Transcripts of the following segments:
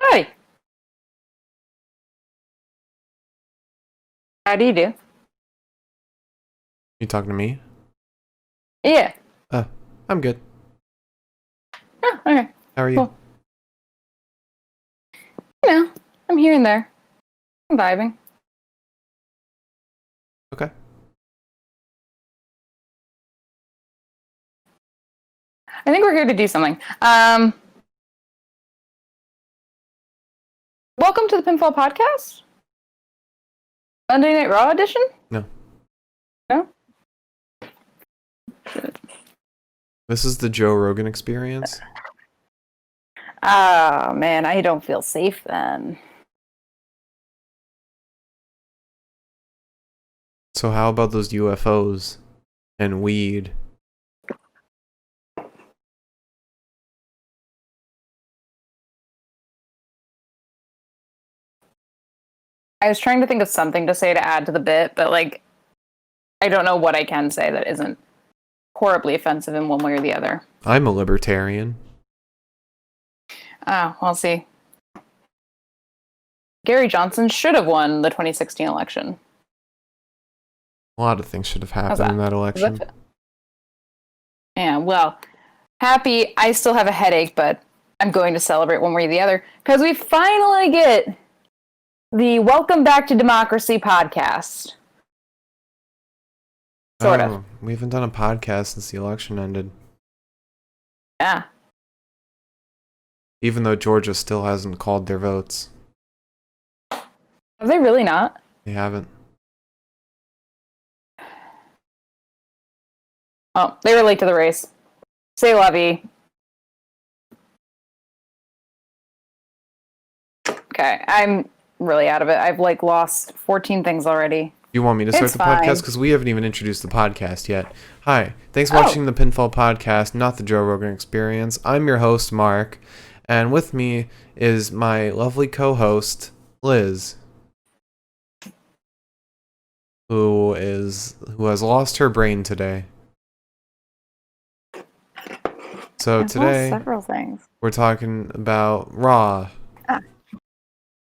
Hi. How do you do? You talking to me? Yeah. I'm good. Oh, okay. How are you? Cool. You know, I'm here and there. I'm vibing. Okay. I think we're here to do something. Welcome to the Pinfall podcast? Monday Night Raw edition? No. No? This is the Joe Rogan experience. Oh, man, I don't feel safe then. So how about those UFOs and weed? I was trying to think of something to say to add to the bit, but, I don't know what I can say that isn't horribly offensive in one way or the other. I'm a libertarian. Oh, we'll see. Gary Johnson should have won the 2016 election. A lot of things should have How's happened in that election. Yeah, well, happy I still have a headache, but I'm going to celebrate one way or the other, because we finally get the Welcome Back to Democracy podcast. Sort of. We haven't done a podcast since the election ended. Yeah. Even though Georgia still hasn't called their votes. Have they really not? They haven't. Oh, they were late to the race. Say la vie. Okay, I'm really out of it. I've lost 14 things already. You want me to start It's the fine. podcast? Because we haven't even introduced the podcast yet. Hi, thanks for watching the Pinfall podcast, not the Joe Rogan experience. I'm your host, Mark, and with me is my lovely co-host, Liz, who has lost her brain today. So I've today lost several things. we're talking about Raw.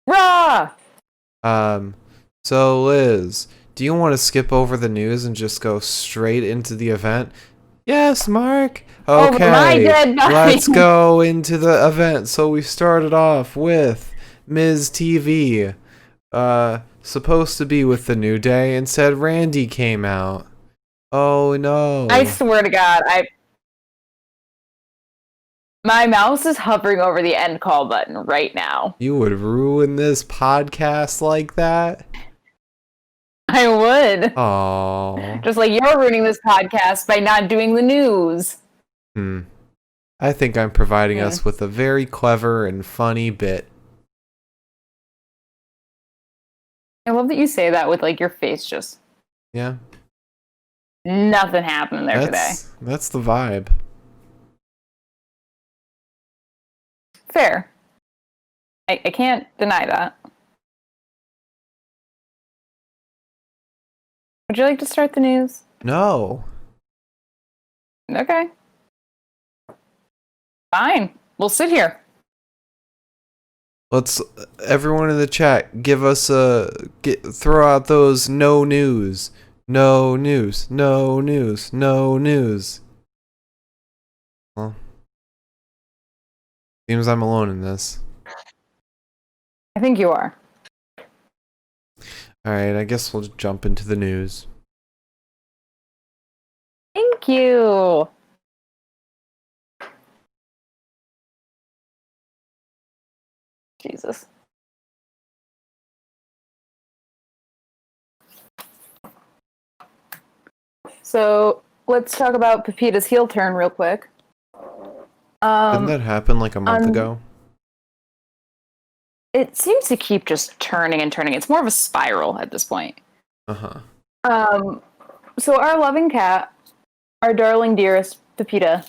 Raw! So Liz, do you want to skip over the news and just go straight into the event? Yes, Mark. Over my Okay, dead body. let's go into the event. So we started off with Ms. TV, supposed to be with the New Day. Instead, Randy came out. Oh no! I swear to God, my mouse is hovering over the end call button right now. You would ruin this podcast like that? I would. Oh. Just like you're ruining this podcast by not doing the news. I think I'm providing us with a very clever and funny bit. I love that you say that with your face just... Yeah. Nothing happened there today. That's the vibe. Fair. I can't deny that. Would you like to start the news? No. Okay. Fine. We'll sit here. Let's everyone in the chat throw out those no news. No news. No news. No news. Well, seems I'm alone in this. I think you are. Alright, I guess we'll jump into the news. Thank you. Jesus. So let's talk about Pepita's heel turn real quick. Didn't that happen like a month ago? It seems to keep just turning and turning. It's more of a spiral at this point. Uh-huh. So our loving cat, our darling dearest Pepita,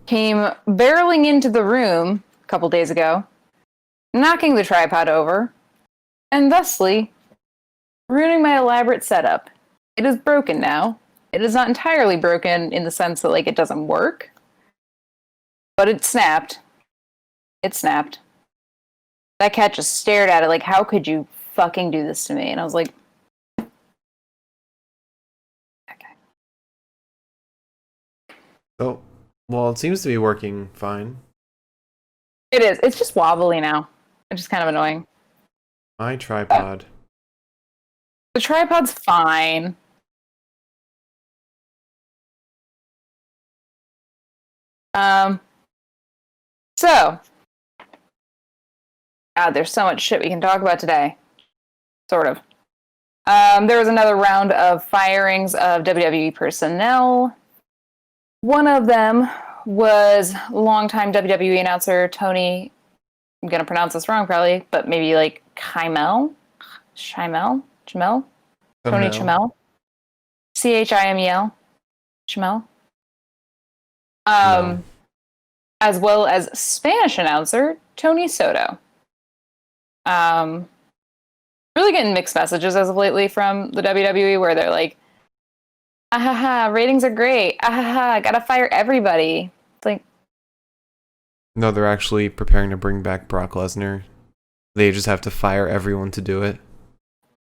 came barreling into the room a couple days ago, knocking the tripod over, and thusly ruining my elaborate setup. It is broken now. It is not entirely broken in the sense that it doesn't work, but it snapped. It snapped. that cat just stared at it like, how could you fucking do this to me? And I was like, okay. Oh, well, it seems to be working fine. It is. It's just wobbly now. It's just kind of annoying. My tripod. The tripod's fine. So, there's so much shit we can talk about today. Sort of. There was another round of firings of WWE personnel. One of them was longtime WWE announcer Tony, I'm going to pronounce this wrong probably, but maybe like Chimel? Tony Chimel? Chimel? Chimel? No. As well as Spanish announcer Tony Soto. Really getting mixed messages as of lately from the WWE where they're like, ahaha, ratings are great. Ahaha, gotta fire everybody. It's like, No, they're actually preparing to bring back Brock Lesnar. They just have to fire everyone to do it.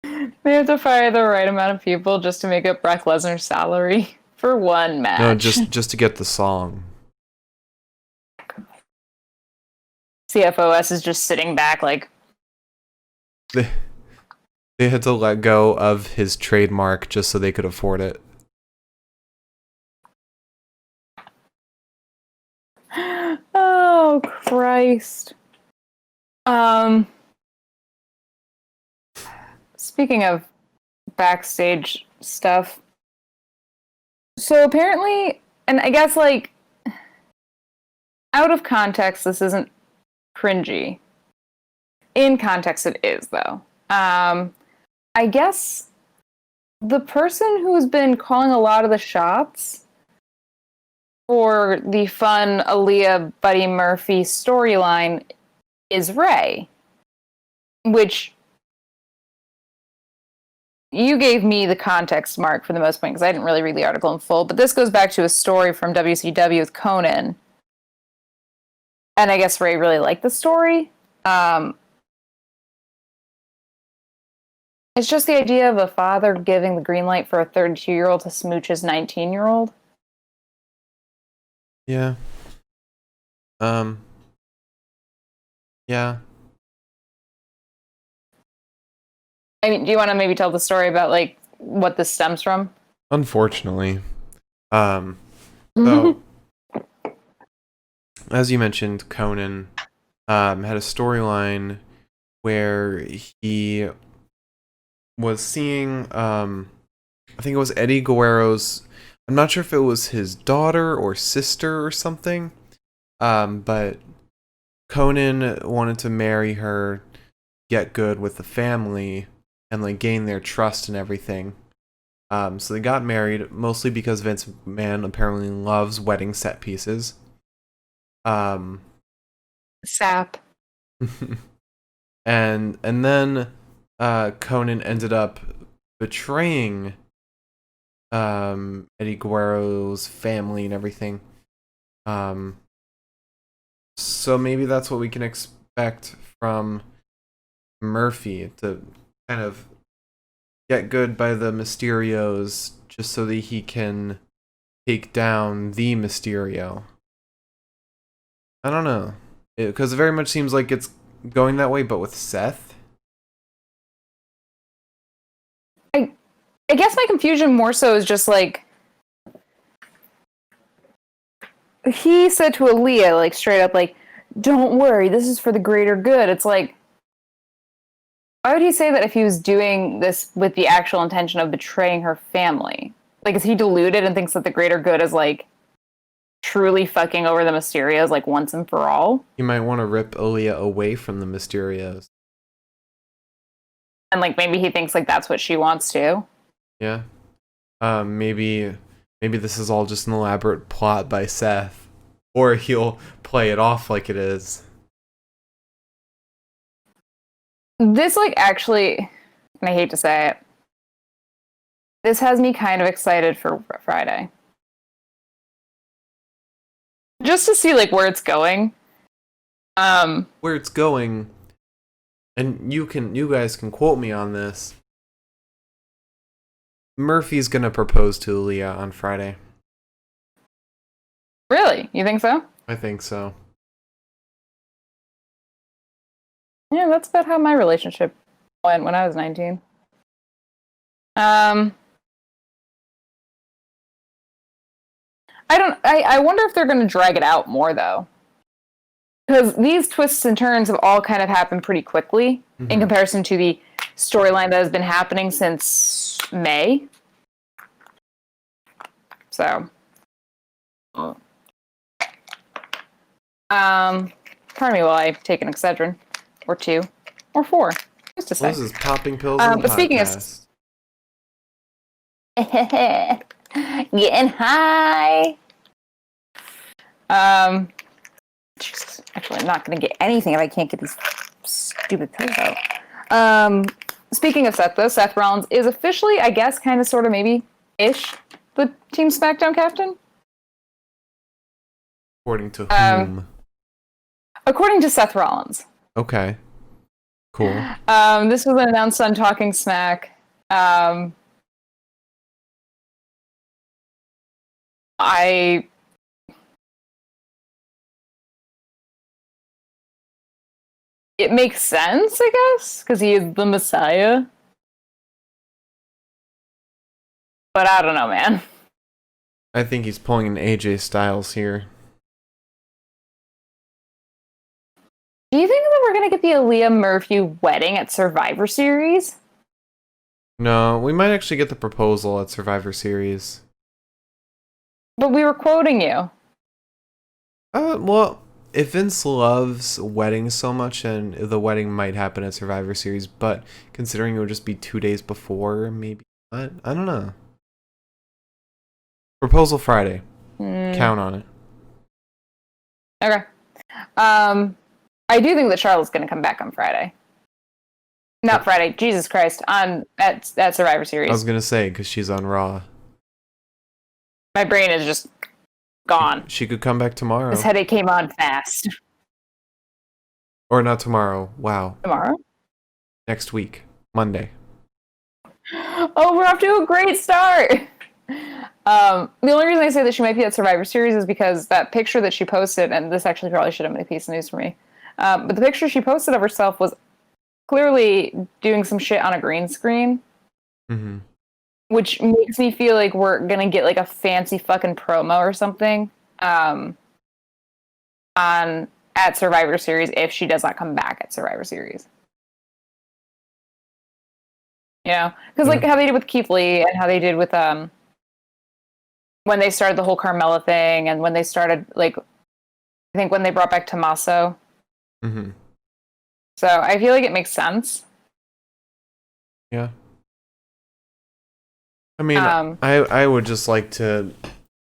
they have to fire the right amount of people just to make up Brock Lesnar's salary for one match. No, just to get the song. CFOS is just sitting back like, They had to let go of his trademark just so they could afford it. oh Christ. Speaking of backstage stuff, so apparently, and I guess like out of context, this isn't cringy. In context, it is though. I guess the person who's been calling a lot of the shots for the fun Aaliyah Buddy Murphy storyline is Ray, which you gave me the context, Mark, for the most part, because I didn't really read the article in full, but this goes back to a story from WCW with Conan. And I guess Ray really liked the story. It's just the idea of a father giving the green light for a 32-year-old to smooch his 19-year-old. Yeah. Yeah. I mean, do you want to maybe tell the story about, like, what this stems from? Unfortunately. So, as you mentioned, Conan had a storyline where he was seeing, I think it was Eddie Guerrero's, I'm not sure if it was his daughter or sister or something, but Conan wanted to marry her, get good with the family, and like gain their trust and everything. So they got married, mostly because Vince McMahon apparently loves wedding set pieces. Sap. and then Conan ended up betraying Eddie Guerrero's family and everything. So maybe that's what we can expect from Murphy, to kind of get good by the Mysterios just so that he can take down the Mysterio. I don't know. Because it very much seems like it's going that way, but with Seth. I guess my confusion more so is just like, he said to Aaliyah, like, straight up, like, don't worry, this is for the greater good. It's like, why would he say that if he was doing this with the actual intention of betraying her family? Like, is he deluded and thinks that the greater good is, like, truly fucking over the Mysterios, like, once and for all? You might want to rip Aaliyah away from the Mysterios. And, like, maybe he thinks, like, that's what she wants to. Yeah. Maybe this is all just an elaborate plot by Seth. Or he'll play it off like it is. This, like, actually, and I hate to say it, this has me kind of excited for Friday. Just to see, like, where it's going. Where it's going, and you guys can quote me on this. Murphy's gonna propose to Aaliyah on Friday. Really? You think so? I think so. Yeah, that's about how my relationship went when I was 19. I wonder if they're going to drag it out more, though. Because these twists and turns have all kind of happened pretty quickly in comparison to the storyline that has been happening since May. So, pardon me while I take an Excedrin, or 2, or 4. Who's to say? This is Popping Pills But speaking of getting high. Jesus, actually, I'm not going to get anything if I can't get these stupid pills out. Speaking of Seth, though, Seth Rollins is officially, I guess, kind of, sort of, maybe-ish, the Team SmackDown captain. According to whom? According to Seth Rollins. Okay. Cool. This was announced on Talking Smack. It makes sense, I guess, because he is the Messiah. But I don't know, man. I think he's pulling an AJ Styles here. Do you think that we're going to get the Aaliyah Murphy wedding at Survivor Series? No, we might actually get the proposal at Survivor Series. But we were quoting you. Well, if Vince loves weddings so much, and the wedding might happen at Survivor Series, but considering it would just be 2 days before, maybe not. I don't know. Proposal Friday. Count on it. Okay. I do think that Charlotte's going to come back on Friday. Not Friday. Jesus Christ. At Survivor Series. I was going to say, because she's on Raw. My brain is just gone. She could come back tomorrow. This headache came on fast. Or not tomorrow. Wow. Tomorrow? Next week. Monday. Oh, we're off to a great start. The only reason I say that she might be at Survivor Series is because that picture that she posted, and this actually probably should have been a piece of news for me, but the picture she posted of herself was clearly doing some shit on a green screen. Mm-hmm. Which makes me feel like we're gonna get like a fancy fucking promo or something at Survivor Series if she does not come back at Survivor Series. You know, because like how they did with Keith Lee and how they did with when they started the whole Carmella thing, and when they started like I think when they brought back Tommaso. Mm-hmm. So I feel like it makes sense. Yeah. I mean, I would just like to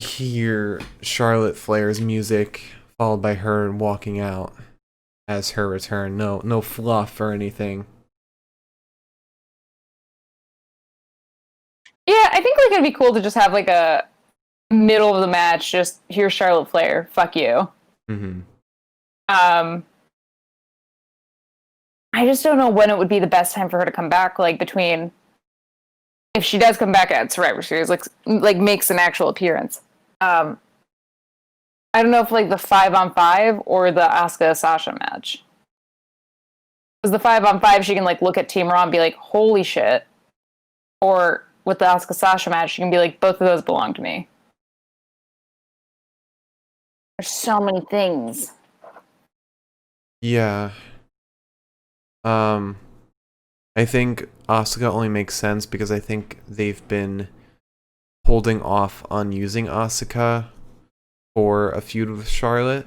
hear Charlotte Flair's music followed by her walking out as her return. No fluff or anything. Yeah, I think like it'd be cool to just have like a middle of the match, just here's Charlotte Flair, fuck you. Mm-hmm. I just don't know when it would be the best time for her to come back, like between if she does come back at Survivor Series, like makes an actual appearance. I don't know if like the 5-on-5 or the Asuka Sasha match. Because the 5-on-5, she can like look at Team Raw and be like, holy shit. Or with the Asuka Sasha match, she can be like, both of those belong to me. There's so many things. Yeah. I think Asuka only makes sense because I think they've been holding off on using Asuka for a feud with Charlotte.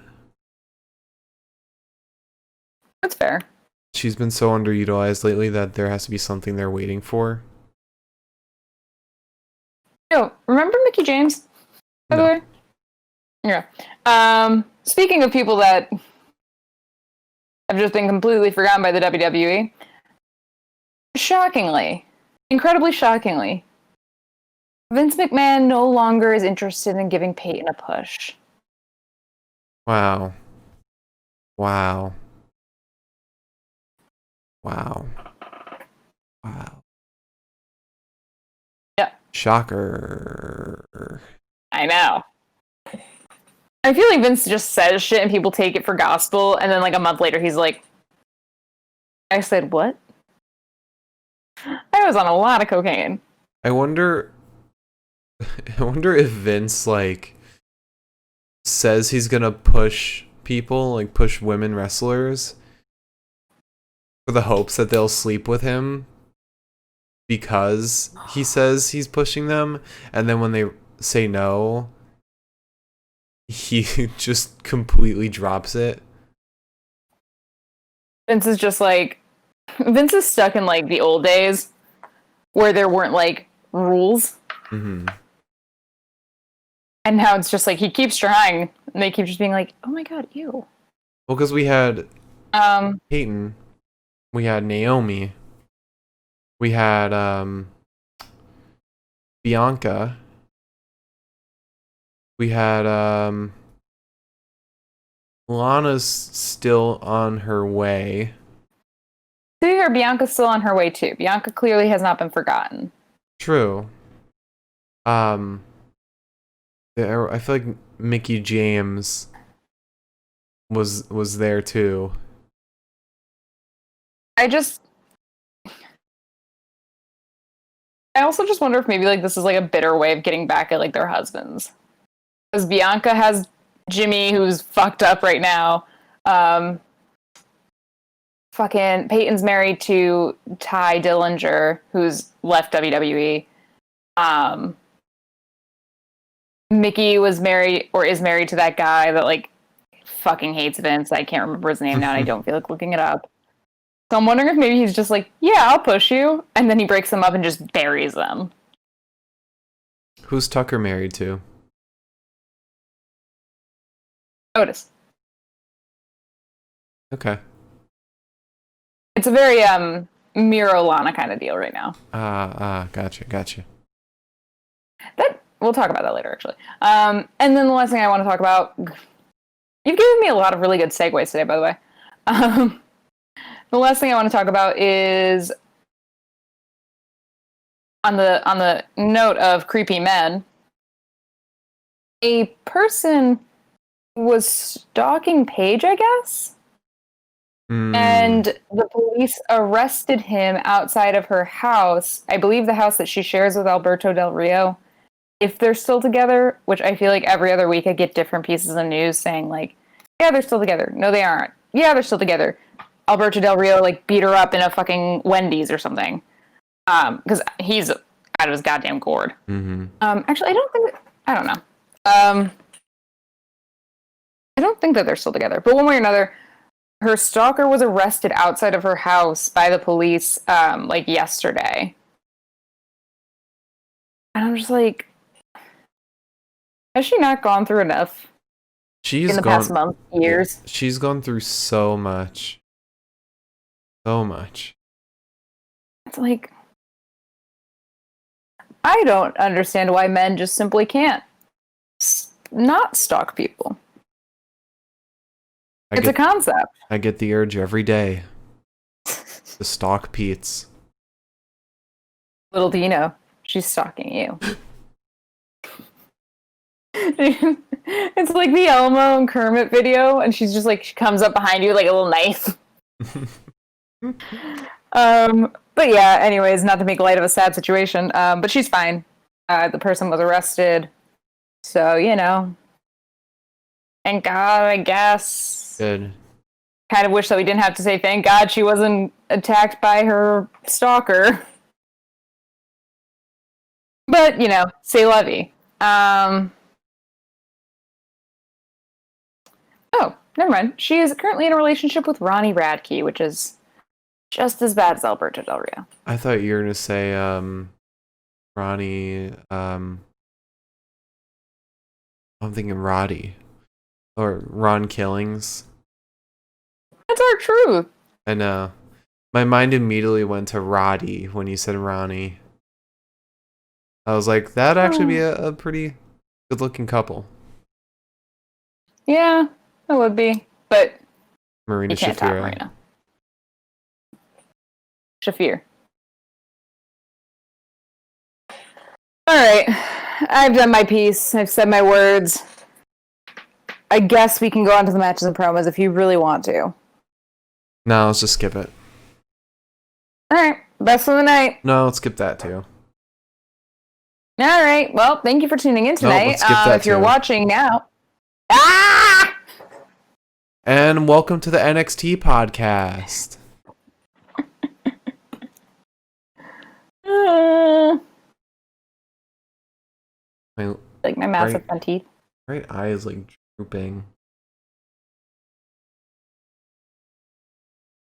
That's fair. She's been so underutilized lately that there has to be something they're waiting for. Yo, remember Mickie James? By the way? Yeah. Speaking of people that have just been completely forgotten by the WWE, shockingly, incredibly shockingly, Vince McMahon no longer is interested in giving Peyton a push. Wow. Wow. Wow. Yeah. Shocker. I know. I feel like Vince just says shit and people take it for gospel, and then like a month later he's like, I said what? I was on a lot of cocaine. I wonder if Vince like says he's gonna push people, like push women wrestlers for the hopes that they'll sleep with him because he says he's pushing them, and then when they say no, he just completely drops it. Vince is just like, Vince is stuck in like the old days where there weren't like rules. Mm-hmm. And now it's just like he keeps trying and they keep just being like, oh my god, ew. Well, because we had Peyton, we had Naomi, we had Bianca, we had Lana's still on her way. To be fair, Bianca's still on her way too. Bianca clearly has not been forgotten. True. I feel like Mickey James was there too. I also just wonder if maybe like this is like a bitter way of getting back at like their husbands. Because Bianca has Jimmy, who's fucked up right now. Fucking Peyton's married to Ty Dillinger, who's left WWE. Mickey was married or is married to that guy that like fucking hates Vince. I can't remember his name now, and I don't feel like looking it up. So I'm wondering if maybe he's just like, yeah, I'll push you, and then he breaks them up and just buries them. Who's Tucker married to? Otis. Okay. It's a very Miro Lana kind of deal right now. Gotcha. That we'll talk about that later, actually. And then the last thing I want to talk about, you've given me a lot of really good segues today, by the way. The last thing I want to talk about is on the note of creepy men. A person was stalking Paige, I guess. And the police arrested him outside of her house. I believe the house that she shares with Alberto Del Rio. If they're still together, which I feel like every other week I get different pieces of news saying like, yeah, they're still together. No, they aren't. Yeah, they're still together. Alberto Del Rio like beat her up in a fucking Wendy's or something. Because he's out of his goddamn gourd. Mm-hmm. Actually, I don't know. I don't think that they're still together. But one way or another, her stalker was arrested outside of her house by the police, like yesterday. And I'm just like, has she not gone through enough in the past month, years? She's gone through so much. So much. It's like, I don't understand why men just simply can't not stalk people. It's a concept. I get the urge every day to stalk Pete's. Little do you know, she's stalking you. It's like the Elmo and Kermit video, and she's just like, she comes up behind you like a little knife. But yeah, anyways, not to make light of a sad situation, but she's fine. The person was arrested, so you know, thank God, I guess. Good. Kind of wish that we didn't have to say thank God she wasn't attacked by her stalker. But, you know, c'est la vie. Oh, never mind. She is currently in a relationship with Ronnie Radke, which is just as bad as Alberto Del Rio. I thought you were going to say Ronnie, I'm thinking Roddy. Or Ron Killings. That's our truth. I know. My mind immediately went to Roddy when you said Ronnie. I was like, that'd actually be a pretty good-looking couple. Yeah, it would be. But Marina you can't top Shafira. Marina. Shafir. All right. I've done my piece. I've said my words. I guess we can go on to the matches and promos if you really want to. No, let's just skip it. All right. Best of the night. No, let's skip that too. All right. Well, thank you for tuning in tonight. let's skip that if you're too. watching now. Ah! And welcome to the NXT podcast. Like my massive front teeth. Right eye is like drooping.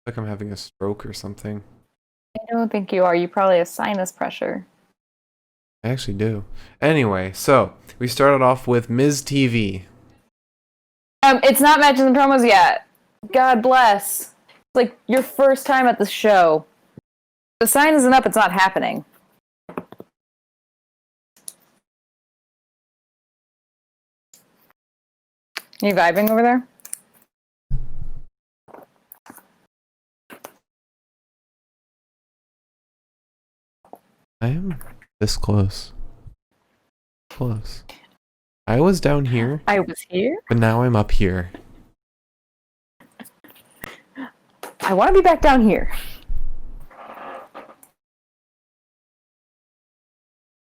Like I'm having a stroke or something. I don't think you are. You probably have sinus pressure. I actually do. Anyway, so we started off with Ms. TV. It's not matches and promos yet. God bless. It's like your first time at the show. The sign isn't up. It's not happening. You vibing over there? I am this close. Close. I was down here. I was here. But now I'm up here. I want to be back down here.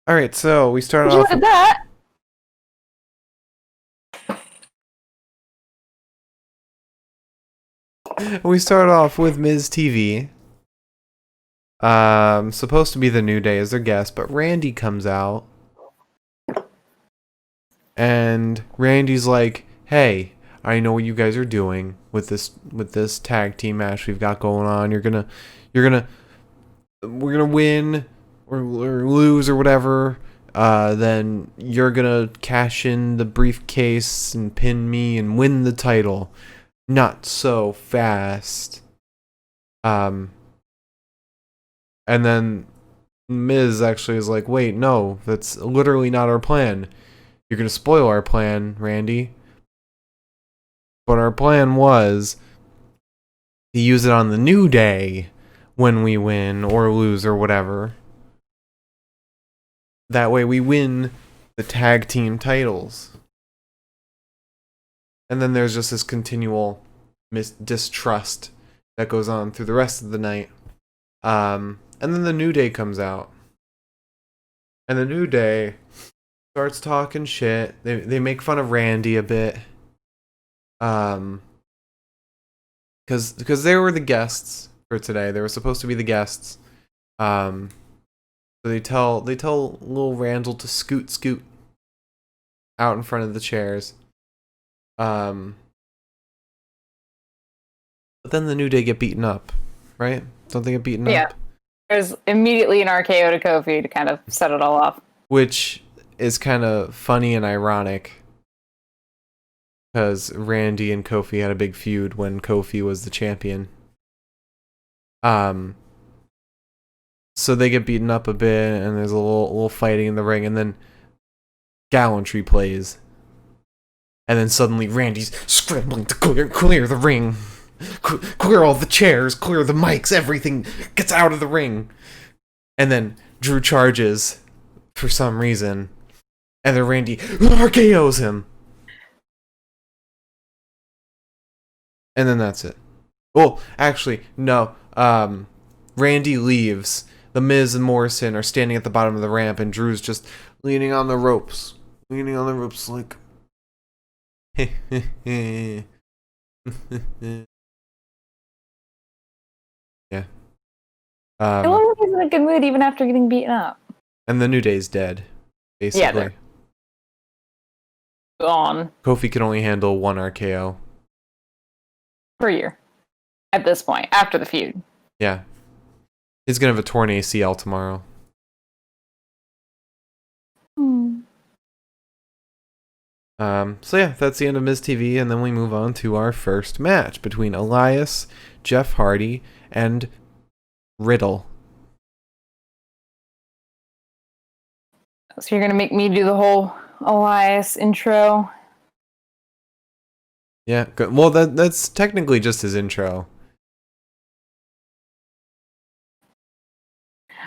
Alright, so we started Would you off... look at that? We start off with Ms. TV. Supposed to be the New Day as their guest, but Randy comes out. And Randy's like, "Hey, I know what you guys are doing with this tag team match we've got going on. We're gonna win or lose or whatever. Then you're gonna cash in the briefcase and pin me and win the title. Not so fast." And then Miz actually is like, "Wait, no, that's literally not our plan. You're gonna spoil our plan, Randy. But our plan was to use it on the New Day when we win or lose or whatever. That way we win the tag team titles." And then there's just this continual distrust that goes on through the rest of the night. And then the New Day comes out. And the New Day starts talking shit. They make fun of Randy a bit. Because they were the guests for today. They were supposed to be the guests. So they tell little Randall to scoot out in front of the chairs. But then the New Day get beaten up, right? Don't they get beaten Yeah. up? There's immediately an RKO to Kofi to kind of set it all off. Which is kind of funny and ironic. Because Randy and Kofi had a big feud when Kofi was the champion. So they get beaten up a bit, and there's a little fighting in the ring, and then gallantry plays. And then suddenly Randy's scrambling to clear the ring. Clear all the chairs, clear the mics, everything gets out of the ring. And then Drew charges for some reason. And then Randy RKO's him. And then that's it. Well, actually, no. Randy leaves. The Miz and Morrison are standing at the bottom of the ramp, and Drew's just leaning on the ropes. Leaning on the ropes like... Yeah. I love that he's in a good mood even after getting beaten up. And the New Day's dead, basically. Yeah, they're gone. Kofi can only handle one RKO. Per year. At this point, after the feud. Yeah. He's gonna have a torn ACL tomorrow. So yeah, that's the end of Miz TV, and then we move on to our first match between Elias, Jeff Hardy, and Riddle. So you're gonna make me do the whole Elias intro? Yeah, good. Well, that's technically just his intro.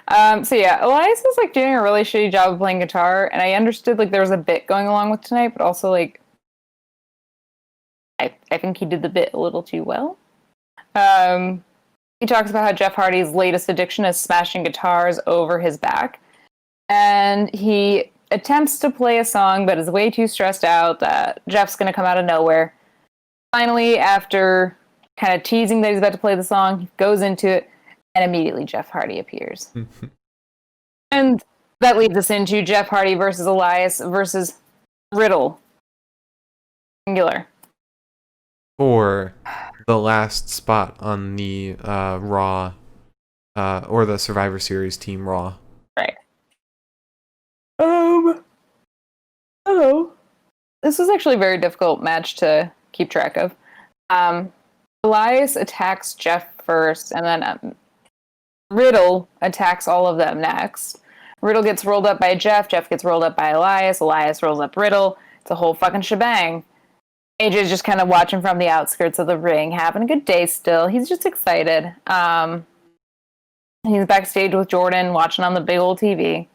So yeah, Elias is like doing a really shitty job of playing guitar, and I understood like there was a bit going along with tonight, but also like I think he did the bit a little too well. He talks about how Jeff Hardy's latest addiction is smashing guitars over his back, and he attempts to play a song, but is way too stressed out that Jeff's going to come out of nowhere. Finally, after kind of teasing that he's about to play the song, he goes into it, and immediately Jeff Hardy appears. And that leads us into Jeff Hardy versus Elias versus Riddle. Singular. For the last spot on the Raw, or the Survivor Series Team Raw. Right. Hello. This was actually a very difficult match to keep track of. Elias attacks Jeff first, and then Riddle attacks all of them next. Riddle gets rolled up by Jeff gets rolled up by Elias rolls up Riddle. It's a whole fucking shebang. AJ's just kind of watching from the outskirts of the ring, having a good day still. He's just excited. He's backstage with Jordan, watching on the big old TV.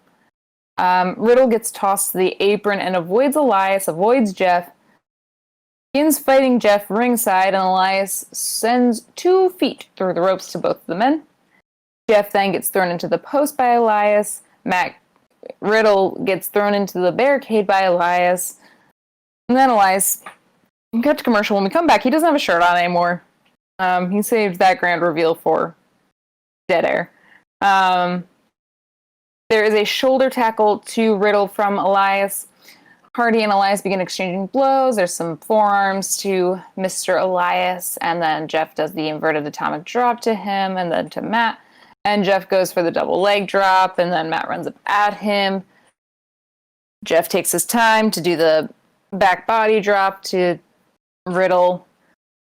Riddle gets tossed to the apron and avoids Elias, avoids Jeff, begins fighting Jeff ringside, and Elias sends 2 feet through the ropes to both of the men. Jeff then gets thrown into the post by Elias. Riddle gets thrown into the barricade by Elias. And then Elias, cut to commercial. When we come back, he doesn't have a shirt on anymore. He saved that grand reveal for dead air. There is a shoulder tackle to Riddle from Elias. Hardy and Elias begin exchanging blows. There's some forearms to Mr. Elias, and then Jeff does the inverted atomic drop to him, and then to Matt. And Jeff goes for the double leg drop, and then Matt runs up at him. Jeff takes his time to do the back body drop to Riddle.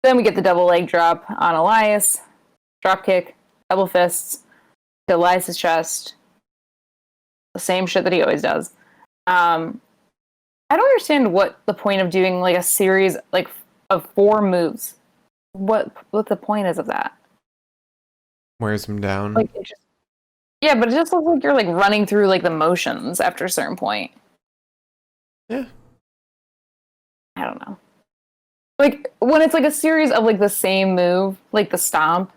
Then we get the double leg drop on Elias. Drop kick, double fists to Elias' chest. The same shit that he always does. I don't understand what the point of doing like a series like of 4 moves. What the point is of that? Wears him down. Like yeah, but it just looks like you're like running through like the motions after a certain point. Yeah. I don't know. Like when it's like a series of like the same move, like the stomp,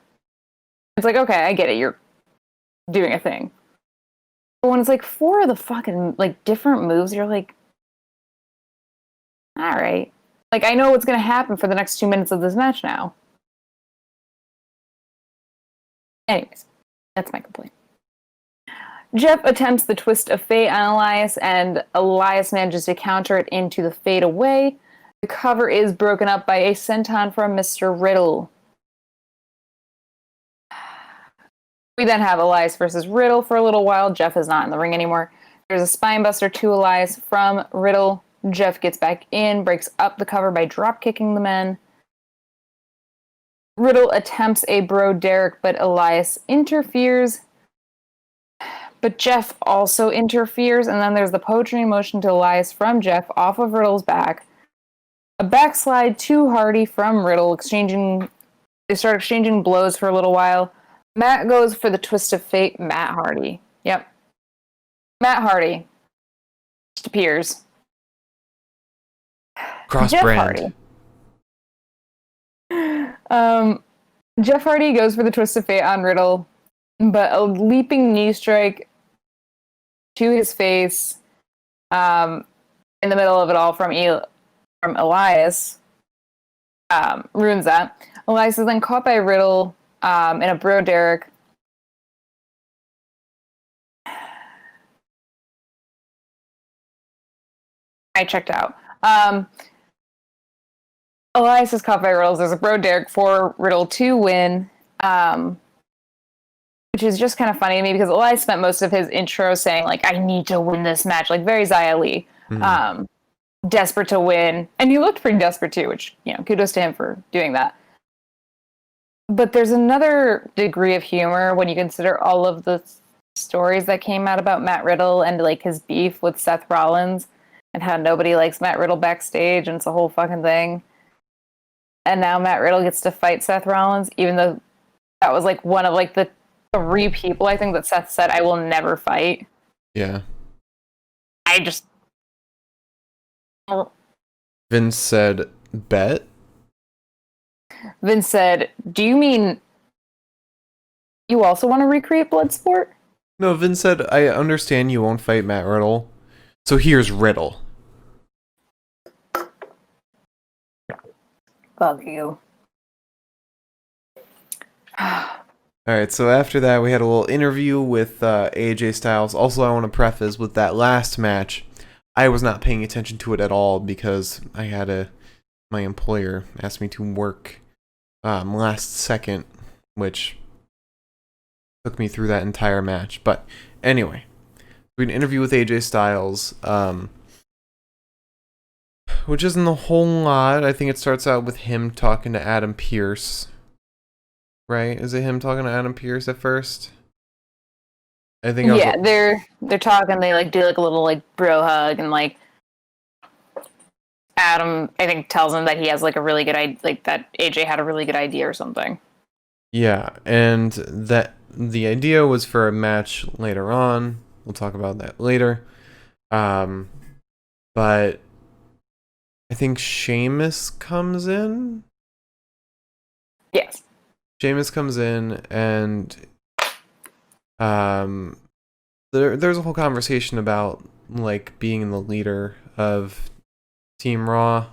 it's like okay, I get it, you're doing a thing. But when it's like 4 of the fucking like different moves, you're like, all right. Like I know what's gonna happen for the next 2 minutes of this match now. Anyways, that's my complaint. Jeff attempts the twist of fate on Elias, and Elias manages to counter it into the fade away. The cover is broken up by a senton from Mr. Riddle. We then have Elias versus Riddle for a little while. Jeff is not in the ring anymore. There's a spinebuster to Elias from Riddle. Jeff gets back in, breaks up the cover by drop-kicking the men. Riddle attempts a bro Derek, but Elias interferes. But Jeff also interferes, and then there's the poetry in motion to Elias from Jeff off of Riddle's back. A backslide to Hardy from Riddle, they start exchanging blows for a little while. Matt goes for the twist of fate. Matt Hardy. Yep. Matt Hardy just appears. Cross-brand. Jeff Hardy goes for the twist of fate on Riddle, but a leaping knee strike to his face in the middle of it all from Elias ruins that. Elias is then caught by Riddle in a bro Derek. I checked out. Elias is caught by Riddle. There's a bro Derek for Riddle to win, which is just kind of funny to me because Elias spent most of his intro saying, like, I need to win this match, like very Xia Li, desperate to win. And he looked pretty desperate too, which, you know, kudos to him for doing that. But there's another degree of humor when you consider all of the stories that came out about Matt Riddle and like his beef with Seth Rollins and how nobody likes Matt Riddle backstage and it's a whole fucking thing. And now Matt Riddle gets to fight Seth Rollins, even though that was like one of like the 3 people, I think, that Seth said, I will never fight. Yeah. I just... Vince said, bet? Vince said, do you mean you also want to recreate Bloodsport? No, Vince said, I understand you won't fight Matt Riddle. So here's Riddle. Fuck you. Alright, so after that, we had a little interview with AJ Styles. Also, I want to preface with that last match, I was not paying attention to it at all because I had my employer asked me to work last second, which took me through that entire match. But anyway, we had an interview with AJ Styles, which isn't a whole lot. I think it starts out with him talking to Adam Pearce. Right? Is it him talking to Adam Pearce at first? I think. Yeah, they're talking. They like do like a little like bro hug, and like Adam, I think, tells him that he has like a really good idea, like that AJ had a really good idea or something. Yeah, and that the idea was for a match later on. We'll talk about that later. But I think Sheamus comes in. Yes. Sheamus comes in, and there's a whole conversation about like being the leader of Team Raw,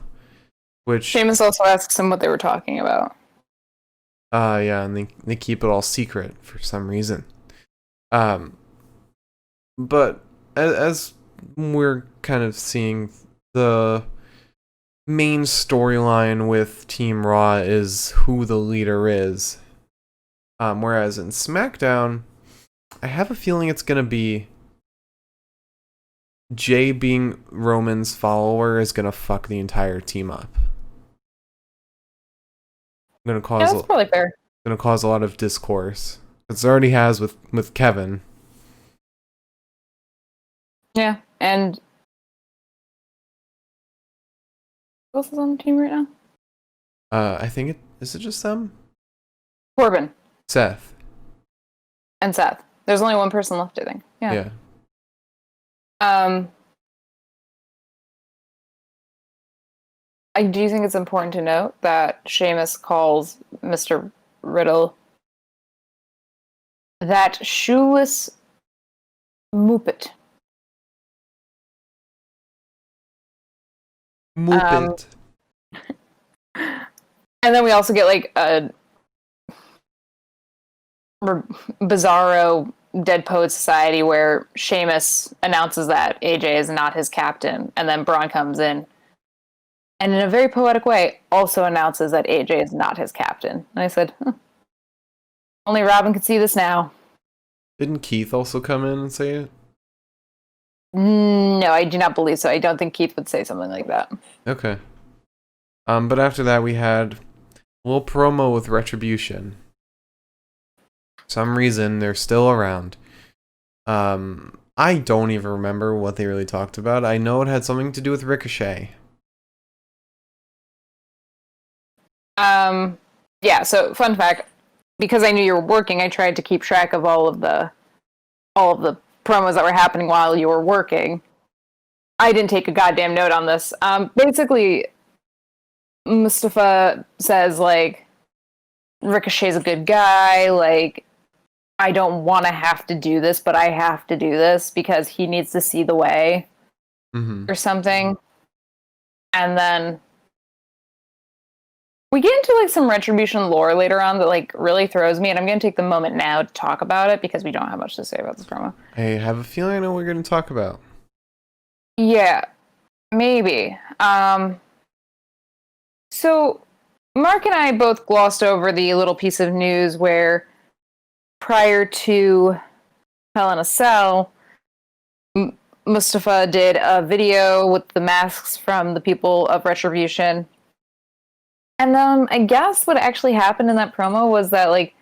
which Sheamus also asks him what they were talking about. Yeah, and they keep it all secret for some reason. But as we're kind of seeing, the main storyline with Team Raw is who the leader is. Whereas in SmackDown, I have a feeling it's gonna be Jay being Roman's follower is gonna fuck the entire team up. Gonna cause Yeah, that's probably fair. gonna cause a lot of discourse. It already has with Kevin. Yeah, and who else is on the team right now? I think is it just them? Corbin Seth. and Seth. There's only one person left, I think. Yeah. I do think it's important to note that Sheamus calls Mr. Riddle that shoeless moopet. Moopet. And then we also get like a bizarro Dead Poet Society where Sheamus announces that AJ is not his captain, and then Braun comes in and in a very poetic way also announces that AJ is not his captain. And I said, only Robin could see this now. Didn't Keith also come in and say it? No, I do not believe so. I don't think Keith would say something like that. Okay. But after that we had a little promo with Retribution. For some reason they're still around. I don't even remember what they really talked about. I know it had something to do with Ricochet. Yeah, so fun fact, because I knew you were working, I tried to keep track of all of the promos that were happening while you were working. I didn't take a goddamn note on this. Basically, Mustafa says, like, Ricochet's a good guy, like, I don't want to have to do this, but I have to do this because he needs to see the way, or something. And then we get into like some Retribution lore later on that like really throws me, and I'm going to take the moment now to talk about it because we don't have much to say about this promo. I have a feeling I know what we're going to talk about. Yeah, maybe. So Mark and I both glossed over the little piece of news where prior to Hell in a Cell, Mustafa did a video with the masks from the people of Retribution. And I guess what actually happened in that promo was that, like,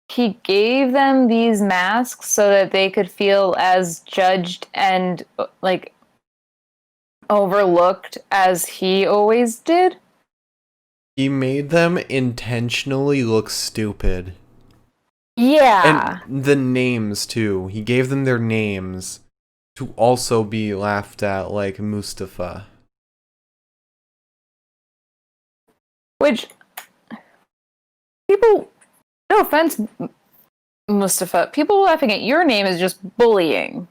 he gave them these masks so that they could feel as judged and, like, overlooked as he always did. He made them intentionally look stupid. Yeah. And the names, too. He gave them their names to also be laughed at, like Mustafa. Which, people, no offense, Mustafa, people laughing at your name is just bullying.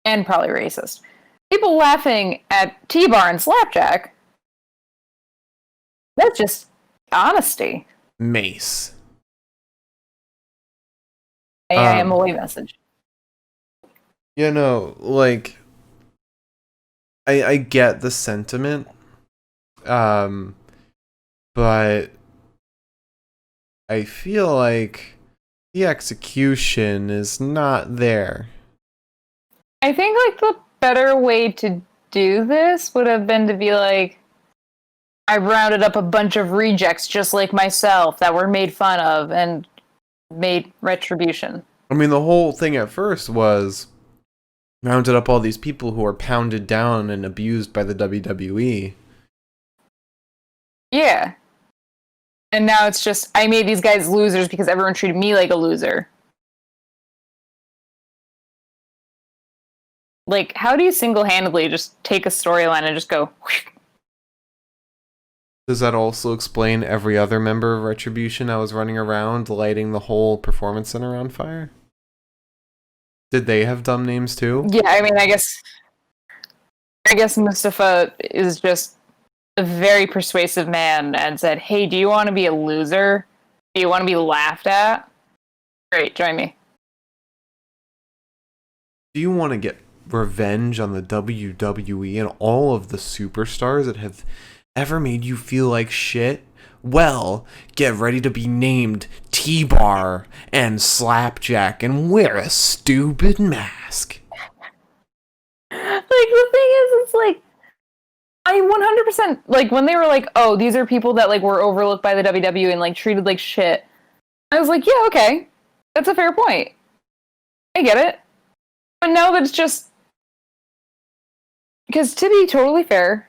And probably racist. People laughing at T-Bar and Slapjack, that's just honesty. Mace. I am away message. You know, like, I get the sentiment, but I feel like the execution is not there. I think, like, the better way to do this would have been to be like, I rounded up a bunch of rejects just like myself that were made fun of and made retribution. I mean, the whole thing at first was rounded up all these people who are pounded down and abused by the WWE. Yeah. And now it's just, I made these guys losers because everyone treated me like a loser. Like, how do you single-handedly just take a storyline and just go, whoosh? Does that also explain every other member of Retribution that was running around lighting the whole performance center on fire? Did they have dumb names too? Yeah, I mean, I guess Mustafa is just a very persuasive man and said, hey, do you want to be a loser? Do you want to be laughed at? Great, join me. Do you want to get revenge on the WWE and all of the superstars that have ever made you feel like shit? Well, get ready to be named T-Bar and Slapjack and wear a stupid mask. Like, the thing is, it's like, I 100%, like, when they were like, oh, these are people that, like, were overlooked by the WWE and, like, treated like shit, I was like, yeah, okay, that's a fair point. I get it. But now that it's just, because to be totally fair,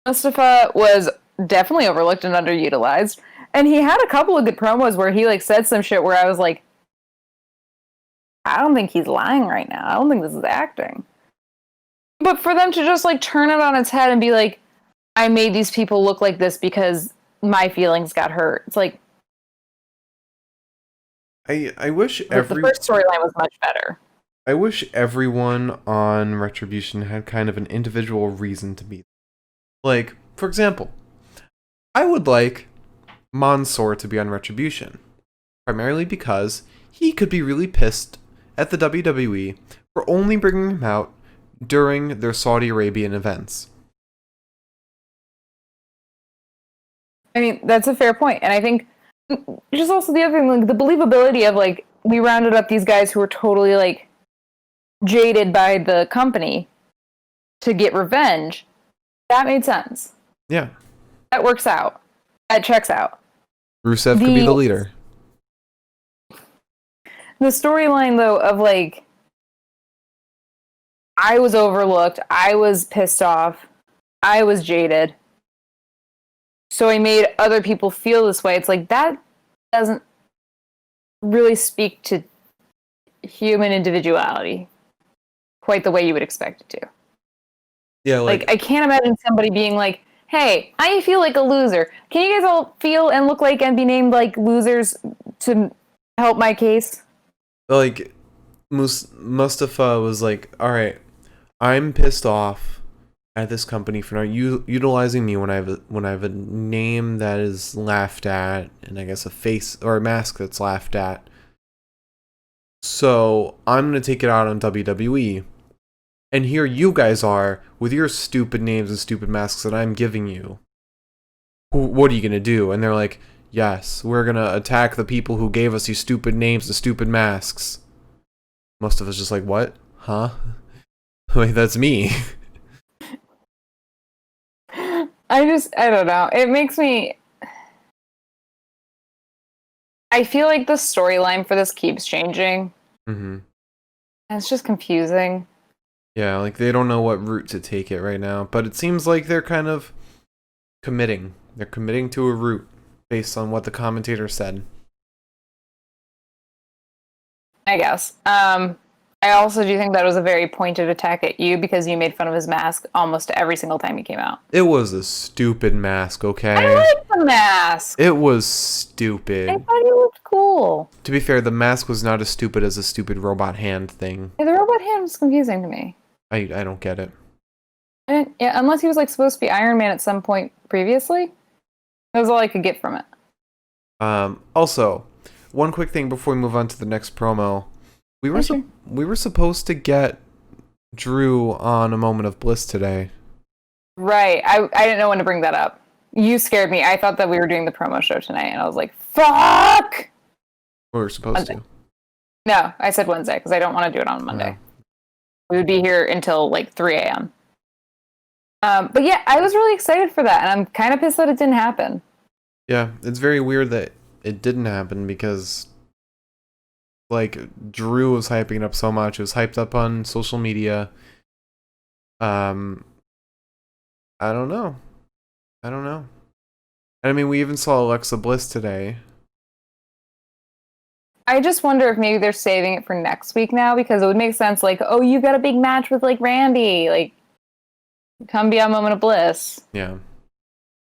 Mustafa was definitely overlooked and underutilized, and he had a couple of good promos where he, like, said some shit where I was like, I don't think he's lying right now. I don't think this is acting. But for them to just, like, turn it on its head and be like, I made these people look like this because my feelings got hurt. It's like, I wish the first storyline was much better. I wish everyone on Retribution had kind of an individual reason to be. Like, for example, I would like Mansoor to be on Retribution, primarily because he could be really pissed at the WWE for only bringing him out during their Saudi Arabian events. I mean, that's a fair point. And I think just also the other thing, like, the believability of, like, we rounded up these guys who were totally, like, jaded by the company to get revenge. That made sense. Yeah. That works out. That checks out. Rusev could be the leader. The storyline, though, of, like, I was overlooked, I was pissed off, I was jaded, so I made other people feel this way. It's like, that doesn't really speak to human individuality quite the way you would expect it to. Yeah, like I can't imagine somebody being like, hey, I feel like a loser. Can you guys all feel and look like and be named like losers to help my case? Like, Mustafa was like, alright, I'm pissed off at this company for not utilizing me when I have a name that is laughed at, and I guess a face or a mask that's laughed at. So I'm gonna take it out on WWE. And here you guys are with your stupid names and stupid masks that I'm giving you. What are you gonna do? And they're like, yes, we're gonna attack the people who gave us these stupid names and stupid masks. Mustafa's just like, what? Huh? Wait, that's me. I don't know. It makes me... I feel like the storyline for this keeps changing. Mm-hmm. And it's just confusing. Yeah, like they don't know what route to take it right now. But it seems like they're kind of committing. They're committing to a route based on what the commentator said. I guess. I also do think that was a very pointed attack at you because you made fun of his mask almost every single time he came out. It was a stupid mask, okay? I like the mask. It was I stupid. thought he looked cool. To be fair, the mask was not as stupid as a stupid robot hand thing. Yeah, the robot hand was confusing to me. I don't get it. Yeah, unless he was like supposed to be Iron Man at some point previously. That was all I could get from it. Also, one quick thing before we move on to the next promo. We were Sure. we were supposed to get Drew on a Moment of Bliss today. Right. I didn't know when to bring that up. You scared me. I thought that we were doing the promo show tonight, and I was like, fuck! We were supposed Wednesday. to. No, I said Wednesday because I don't want to do it on Monday. No. We would be here until like 3 a.m. But yeah, I was really excited for that, and I'm kind of pissed that it didn't happen. Yeah, it's very weird that it didn't happen because, like, Drew was hyping it up so much. It was hyped up on social media. I don't know. I mean, we even saw Alexa Bliss today. I just wonder if maybe they're saving it for next week now because it would make sense. Like, oh, you got a big match with like Randy, like, come be on Moment of Bliss. Yeah.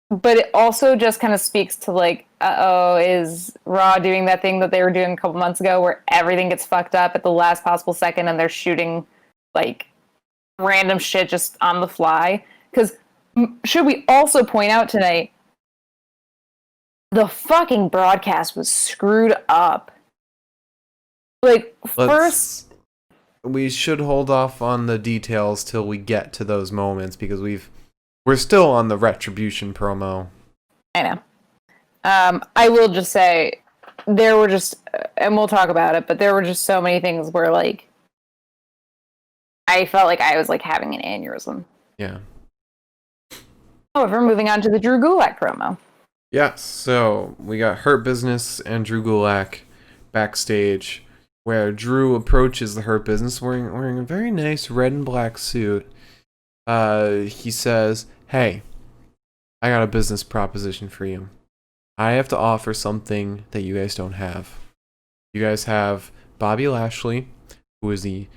But it also just kind of speaks to like, is Raw doing that thing that they were doing a couple months ago where everything gets fucked up at the last possible second and they're shooting like random shit just on the fly? Because should we also point out tonight, the fucking broadcast was screwed up. Like, first... We should hold off on the details till we get to those moments because we're still on the Retribution promo. I know. I will just say, there were just, and we'll talk about it, but there were just so many things where, like, I felt like I was, like, having an aneurysm. Yeah. However, moving on to the Drew Gulak promo. Yeah, so we got Hurt Business and Drew Gulak backstage, where Drew approaches the Hurt Business wearing a very nice red and black suit. He says, "Hey, I got a business proposition for you. I have to offer something that you guys don't have. You guys have Bobby Lashley, who is the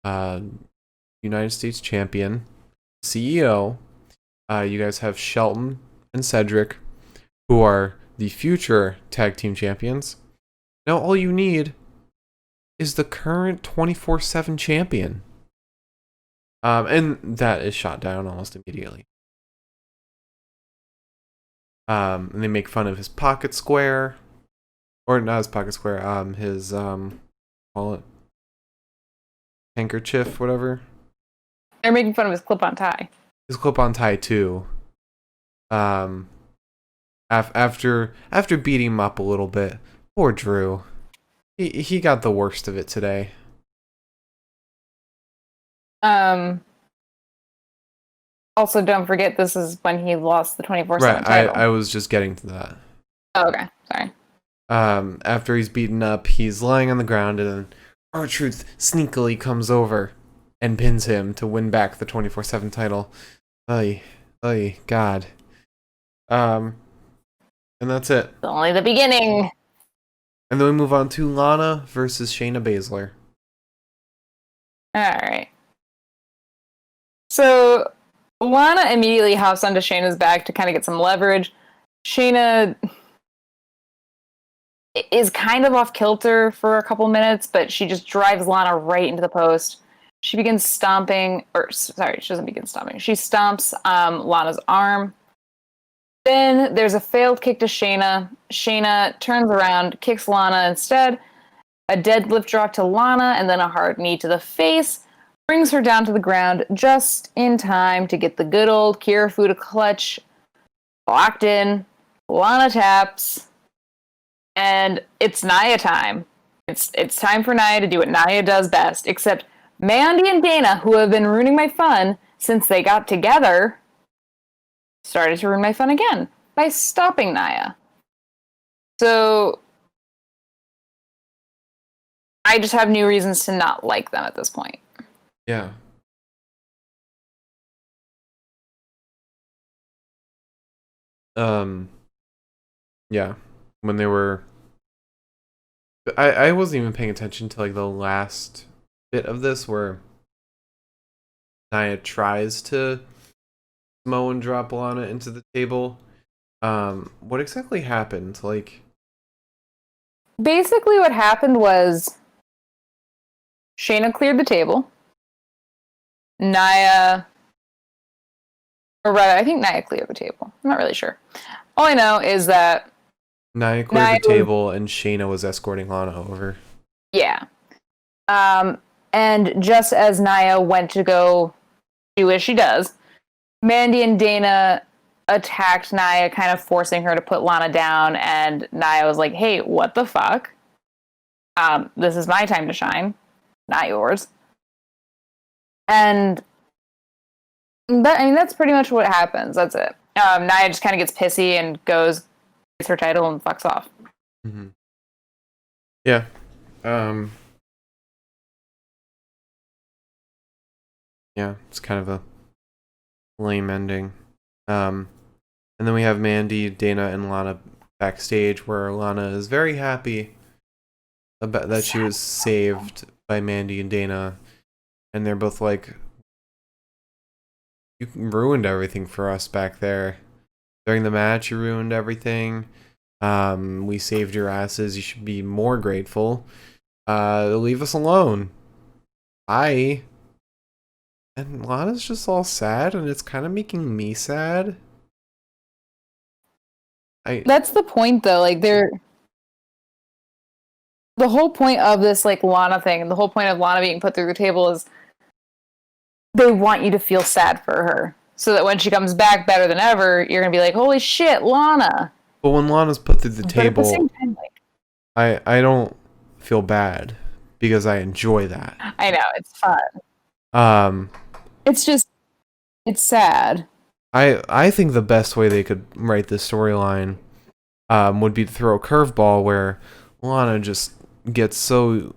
United States champion, CEO. You guys have Shelton and Cedric, who are the future tag team champions. Now all you need is the current 24/7 champion." And that is shot down almost immediately. And they make fun of his pocket square. Or not his pocket square, his, call it, handkerchief, whatever. They're making fun of his clip-on tie. His clip-on tie, too. After beating him up a little bit. Poor Drew. He got the worst of it today. Also, don't forget, this is when he lost the 24/7 Right, title. I was just getting to that. Oh, okay, sorry. After he's beaten up, he's lying on the ground, and then R-Truth sneakily comes over and pins him to win back the 24/7 title. Ay, God. And that's it. It's only the beginning. And then we move on to Lana versus Shayna Baszler. Alright. So, Lana immediately hops onto Shayna's back to kind of get some leverage. Shayna is kind of off kilter for a couple minutes, but she just drives Lana right into the post. She begins stomping, she doesn't begin stomping. She stomps Lana's arm. Then there's a failed kick to Shayna. Shayna turns around, kicks Lana instead. A deadlift drop to Lana, and then a hard knee to the face. Brings her down to the ground just in time to get the good old Kirifuda clutch locked in. Lana taps. And it's Nia time. It's time for Nia to do what Nia does best. Except Mandy and Dana, who have been ruining my fun since they got together, started to ruin my fun again by stopping Nia. So I just have new reasons to not like them at this point. Yeah. Yeah. When they were I wasn't even paying attention to like the last bit of this where Nia tries to Samoan drop Lana into the table. What exactly happened? Like, Basically, what happened was Shayna cleared the table. Nia, or rather, I think Nia cleared the table. I'm not really sure. All I know is that Nia cleared the table and Shayna was escorting Lana over. yeah. And just as Nia went to go do as she does, Mandy and Dana attacked Nia, kind of forcing her to put Lana down, and Nia was like, hey, what the fuck? This is my time to shine, not yours. And that's pretty much what happens. That's it. Nia just kind of gets pissy and gets her title and fucks off. Mm-hmm. Yeah. Yeah, it's kind of a lame ending. And then we have Mandy, Dana, and Lana backstage, where Lana is very happy about that she was saved by Mandy and Dana, and they're both like, "You ruined everything for us back there during the match. You ruined everything. We saved your asses. You should be more grateful. Leave us alone. Bye." And Lana's just all sad, and it's kind of making me sad. That's the point, though. Like, the whole point of this, like, Lana thing, and the whole point of Lana being put through the table is they want you to feel sad for her, so that when she comes back better than ever, you're gonna be like, "Holy shit, Lana!" But when Lana's put through the table, at the same time, like, I don't feel bad because I enjoy that. I know it's fun. It's just, it's sad. I think the best way they could write this storyline would be to throw a curveball where Lana just gets so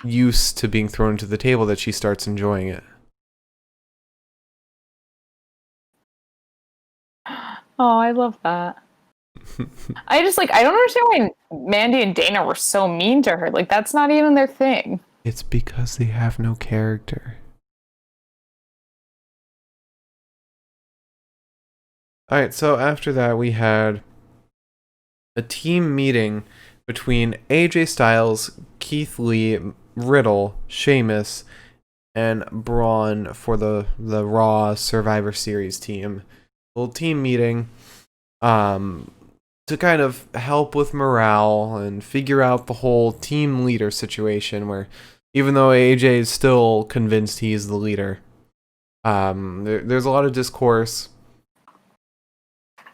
used to being thrown to the table that she starts enjoying it. Oh, I love that. I don't understand why Mandy and Dana were so mean to her. Like, that's not even their thing. It's because they have no character. Alright, so after that we had a team meeting between AJ Styles, Keith Lee, Riddle, Sheamus, and Braun for the Raw Survivor Series team. A little team meeting to kind of help with morale and figure out the whole team leader situation, where even though AJ is still convinced he's the leader, there's a lot of discourse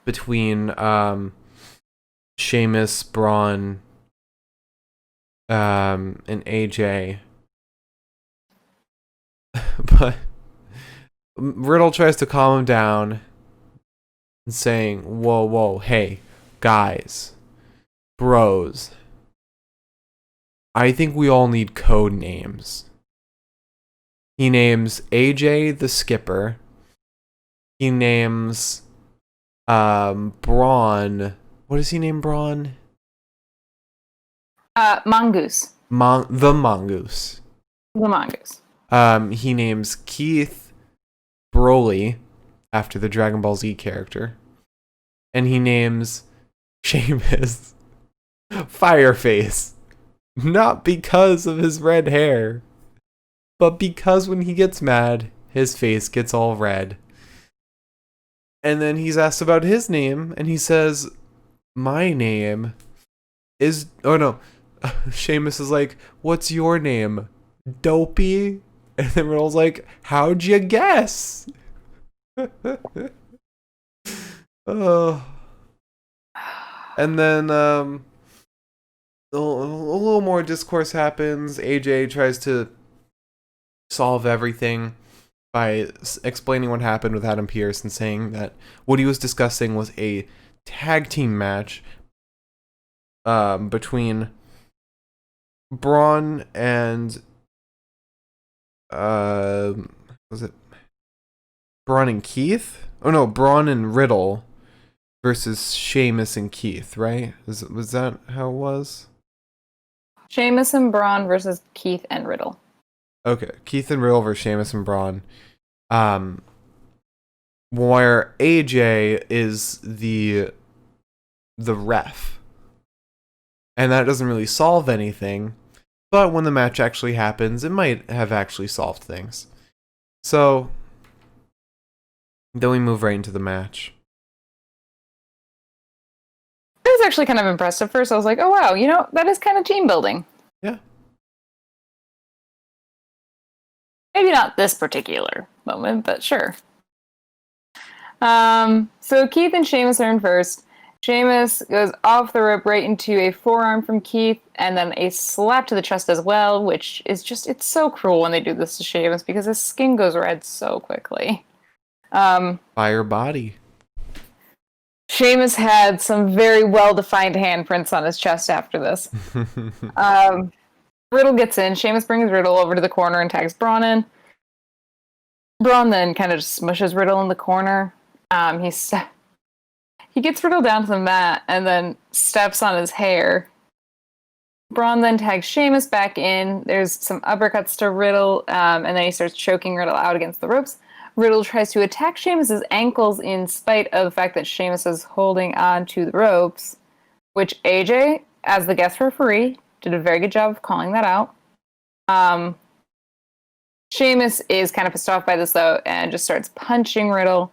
between Sheamus, Braun, and AJ. But Riddle tries to calm him down and saying, whoa, hey, guys, bros, I think we all need code names. He names AJ the Skipper. He names Braun. What does he name Braun? Mongoose. The Mongoose. The Mongoose. He names Keith Broly after the Dragon Ball Z character. And he names Sheamus Fireface. Not because of his red hair, but because when he gets mad, his face gets all red. And then he's asked about his name, and he says, my name is... Oh, no. Sheamus is like, what's your name? Dopey? And then Riddle's like, how'd you guess? Oh. And then, a little more discourse happens. AJ tries to solve everything by explaining what happened with Adam Pearce and saying that what he was discussing was a tag team match between Braun and was it Braun and Keith? Oh no, Braun and Riddle versus Sheamus and Keith, right? Was that how it was? Sheamus and Braun versus Keith and Riddle. Okay, Keith and Riddle versus Sheamus and Braun. Where AJ is the ref. And that doesn't really solve anything. But when the match actually happens, it might have actually solved things. So, then we move right into the match. I was actually kind of impressed at first. I was like, oh wow, that is kind of team building. Yeah. Maybe not this particular moment, but sure. So Keith and Sheamus are in first. Sheamus goes off the rope right into a forearm from Keith, and then a slap to the chest as well, which is it's so cruel when they do this to Sheamus because his skin goes red so quickly. Fire body. Sheamus had some very well-defined handprints on his chest after this. Riddle gets in. Sheamus brings Riddle over to the corner and tags Braun in. Braun then kind of just smushes Riddle in the corner. He gets Riddle down to the mat and then steps on his hair. Braun then tags Sheamus back in. There's some uppercuts to Riddle, and then he starts choking Riddle out against the ropes. Riddle tries to attack Sheamus's ankles in spite of the fact that Sheamus is holding on to the ropes, which AJ, as the guest referee, did a very good job of calling that out. Sheamus is kind of pissed off by this, though, and just starts punching Riddle.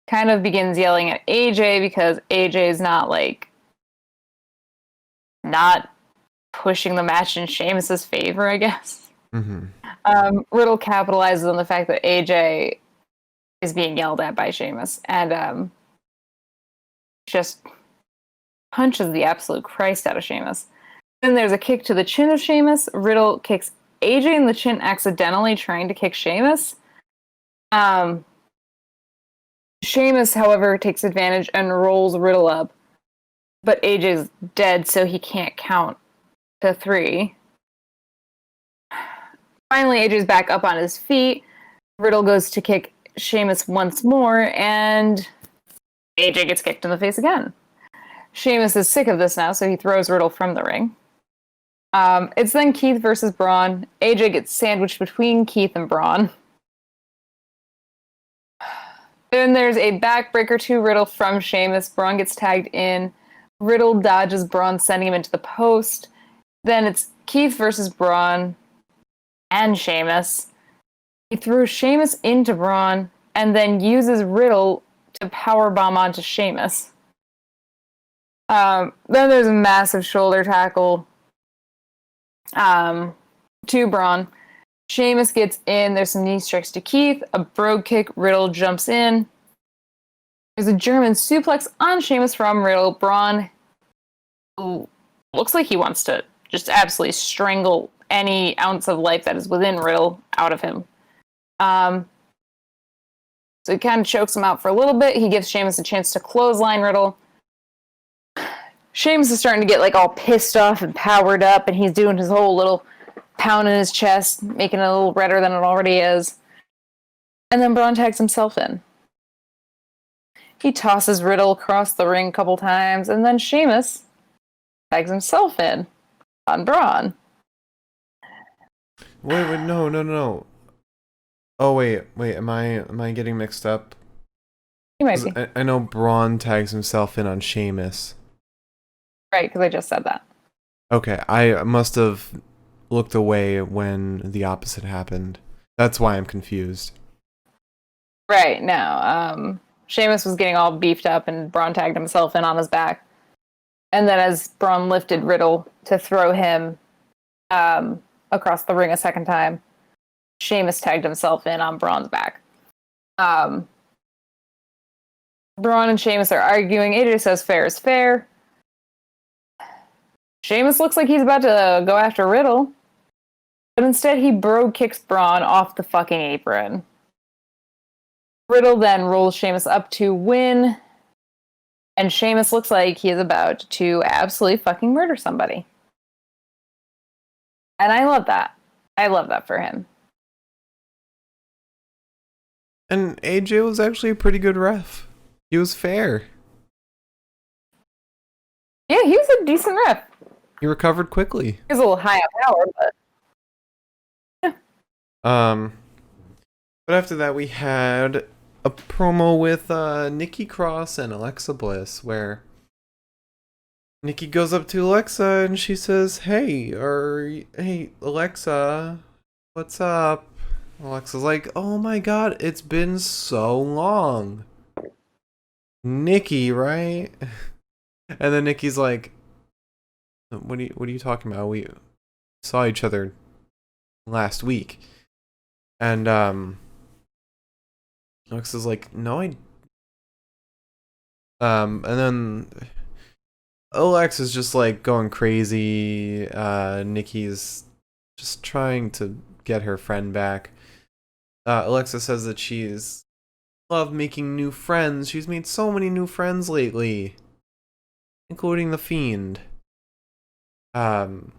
Kind of begins yelling at AJ because AJ is not pushing the match in Sheamus's favor, I guess. Mm-hmm. Riddle capitalizes on the fact that AJ is being yelled at by Sheamus and just punches the absolute Christ out of Sheamus. Then there's a kick to the chin of Sheamus. Riddle kicks AJ in the chin accidentally trying to kick Sheamus. Sheamus, however, takes advantage and rolls Riddle up. But AJ's dead, so he can't count to 3. Finally, AJ's back up on his feet. Riddle goes to kick Sheamus once more, and AJ gets kicked in the face again. Sheamus is sick of this now, so he throws Riddle from the ring. It's then Keith versus Braun. AJ gets sandwiched between Keith and Braun. Then there's a backbreaker to Riddle from Sheamus. Braun gets tagged in. Riddle dodges Braun, sending him into the post. Then it's Keith versus Braun and Sheamus. He throws Sheamus into Braun and then uses Riddle to powerbomb onto Sheamus. Then there's a massive shoulder tackle to Braun. Sheamus gets in. There's some knee strikes to Keith. A brogue kick. Riddle jumps in. There's a German suplex on Sheamus from Riddle. Braun, who looks like he wants to just absolutely strangle any ounce of life that is within Riddle out of him. So he kind of chokes him out for a little bit. He gives Sheamus a chance to clothesline Riddle. Sheamus is starting to get all pissed off and powered up, and he's doing his whole little pound in his chest, making it a little redder than it already is. And then Braun tags himself in. He tosses Riddle across the ring a couple times, and then Sheamus tags himself in on Braun. Wait, no. Oh, wait, am I getting mixed up? You might be. I know Braun tags himself in on Sheamus. Right, because I just said that. Okay, I must have looked away when the opposite happened. That's why I'm confused. Right, no. Sheamus was getting all beefed up and Braun tagged himself in on his back. And then as Braun lifted Riddle to throw him across the ring a second time, Sheamus tagged himself in on Braun's back. Braun and Sheamus are arguing. AJ says fair is fair. Sheamus looks like he's about to go after Riddle. But instead he brogue kicks Braun off the fucking apron. Riddle then rolls Sheamus up to win. And Sheamus looks like he is about to absolutely fucking murder somebody. And I love that. I love that for him. And AJ was actually a pretty good ref. He was fair. Yeah, he was a decent ref. He recovered quickly. He's a little high on power, but But after that, we had a promo with Nikki Cross and Alexa Bliss, where Nikki goes up to Alexa and she says, "Hey, hey, Alexa, what's up?" Alexa's like, "Oh my God, it's been so long, Nikki, right?" And then Nikki's like, "What are you talking about? We saw each other last week." And Alexa's like, "No, and then Alexa's just like going crazy. Nikki's just trying to get her friend back. Alexa says that she's loved making new friends. She's made so many new friends lately, including the Fiend. But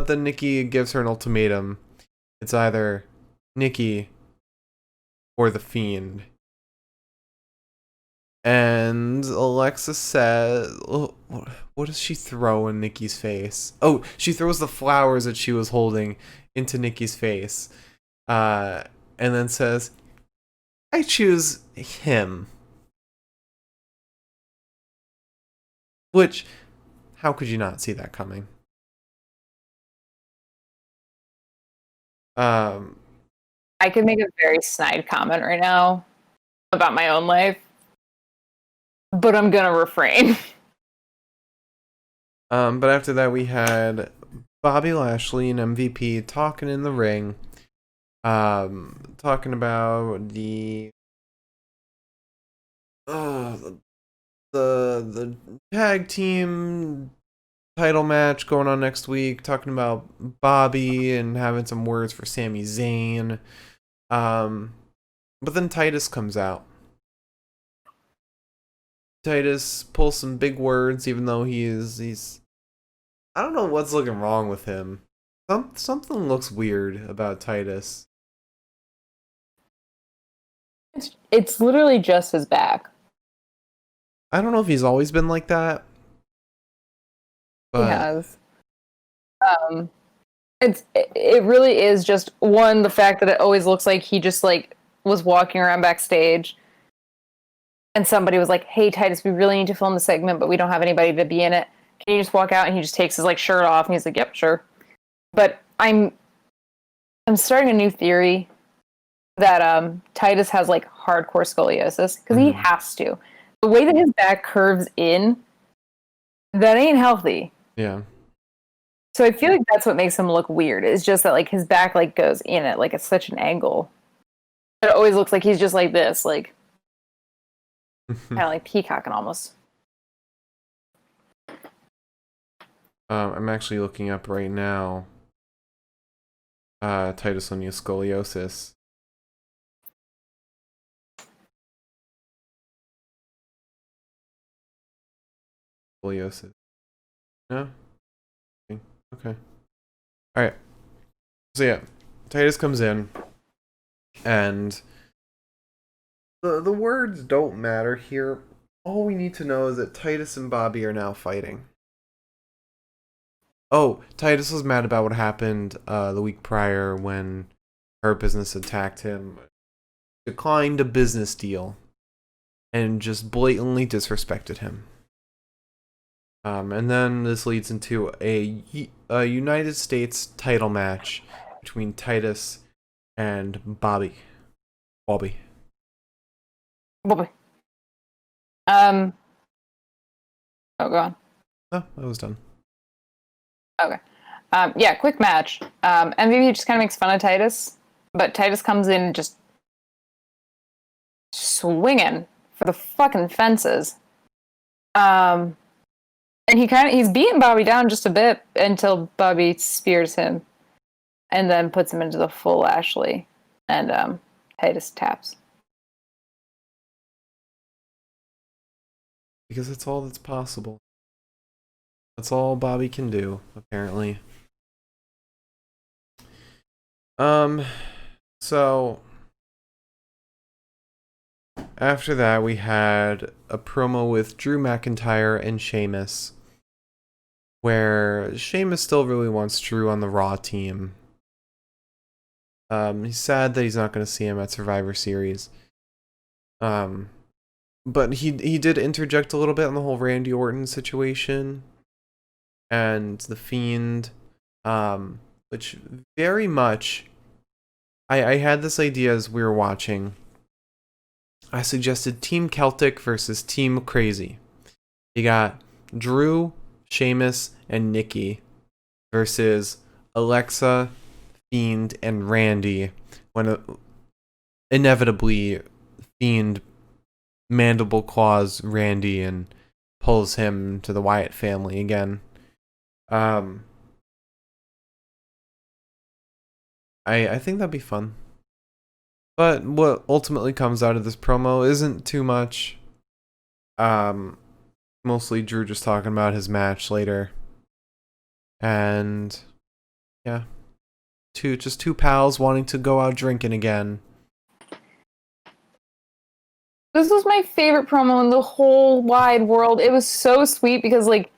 then Nikki gives her an ultimatum. It's either Nikki or the Fiend. And Alexa says, what does she throw in Nikki's face? Oh, she throws the flowers that she was holding into Nikki's face. And then says, "I choose him." Which, how could you not see that coming? I could make a very snide comment right now about my own life, but I'm gonna refrain. But after that, we had Bobby Lashley and MVP talking in the ring. Talking about the tag team title match going on next week. Talking about Bobby and having some words for Sami Zayn. But then Titus comes out. Titus pulls some big words, even though he's I don't know what's looking wrong with him. Something looks weird about Titus. It's literally just his back. I don't know if he's always been like that. But He has. It really is just one, the fact that it always looks like he just like was walking around backstage and somebody was like, "Hey Titus, we really need to film the segment, but we don't have anybody to be in it. Can you just walk out?" And he just takes his like shirt off and he's like, "Yep, sure." But I'm starting a new theory that Titus has like hardcore scoliosis because he has to. The way that his back curves in, that ain't healthy. yeah. So I feel like that's what makes him look weird. It's just that like his back like goes in it, like it's such an angle. It always looks like he's just like this, like kind of like peacocking almost. I'm actually looking up right now. Titus O'Neil's scoliosis. Scoliosis. No? Okay. Alright. So yeah, Titus comes in, and the words don't matter here. All we need to know is that Titus and Bobby are now fighting. Oh, Titus was mad about what happened the week prior when her business attacked him, declined a business deal, and just blatantly disrespected him. And then this leads into a United States title match between Titus and Bobby. Bobby. Oh, go on. Oh, that was done. Okay. Yeah, quick match. MVP just kind of makes fun of Titus, but Titus comes in just swinging for the fucking fences. And he's beating Bobby down just a bit until Bobby spears him and then puts him into the full Lashley, and Titus taps. Because that's all that's possible. That's all Bobby can do, apparently. So after that, we had a promo with Drew McIntyre and Sheamus. where Sheamus still really wants Drew on the Raw team. He's sad that he's not going to see him at Survivor Series. But he did interject a little bit on the whole Randy Orton situation and the Fiend, which very much, I had this idea as we were watching. I suggested Team Celtic versus Team Crazy. You got Drew, Sheamus, and Nikki versus Alexa, Fiend, and Randy, when inevitably Fiend mandible claws Randy and pulls him to the Wyatt family again. I think that'd be fun. But what ultimately comes out of this promo isn't too much. Mostly Drew just talking about his match later. And yeah. Just two pals wanting to go out drinking again. This was my favorite promo in the whole wide world. It was so sweet because, like,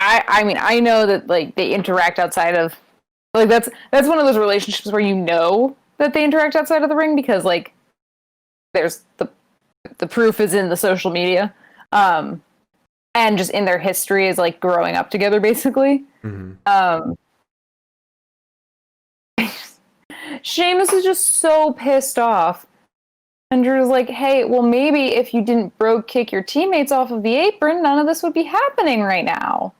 I mean, I know that, like, they interact outside of, like, that's one of those relationships where you know that they interact outside of the ring because, like, there's the proof is in the social media, and just in their history is, like, growing up together, basically. Mm-hmm. Sheamus is just so pissed off. And Drew's like, hey, well, maybe if you didn't brogue kick your teammates off of the apron, none of this would be happening right now.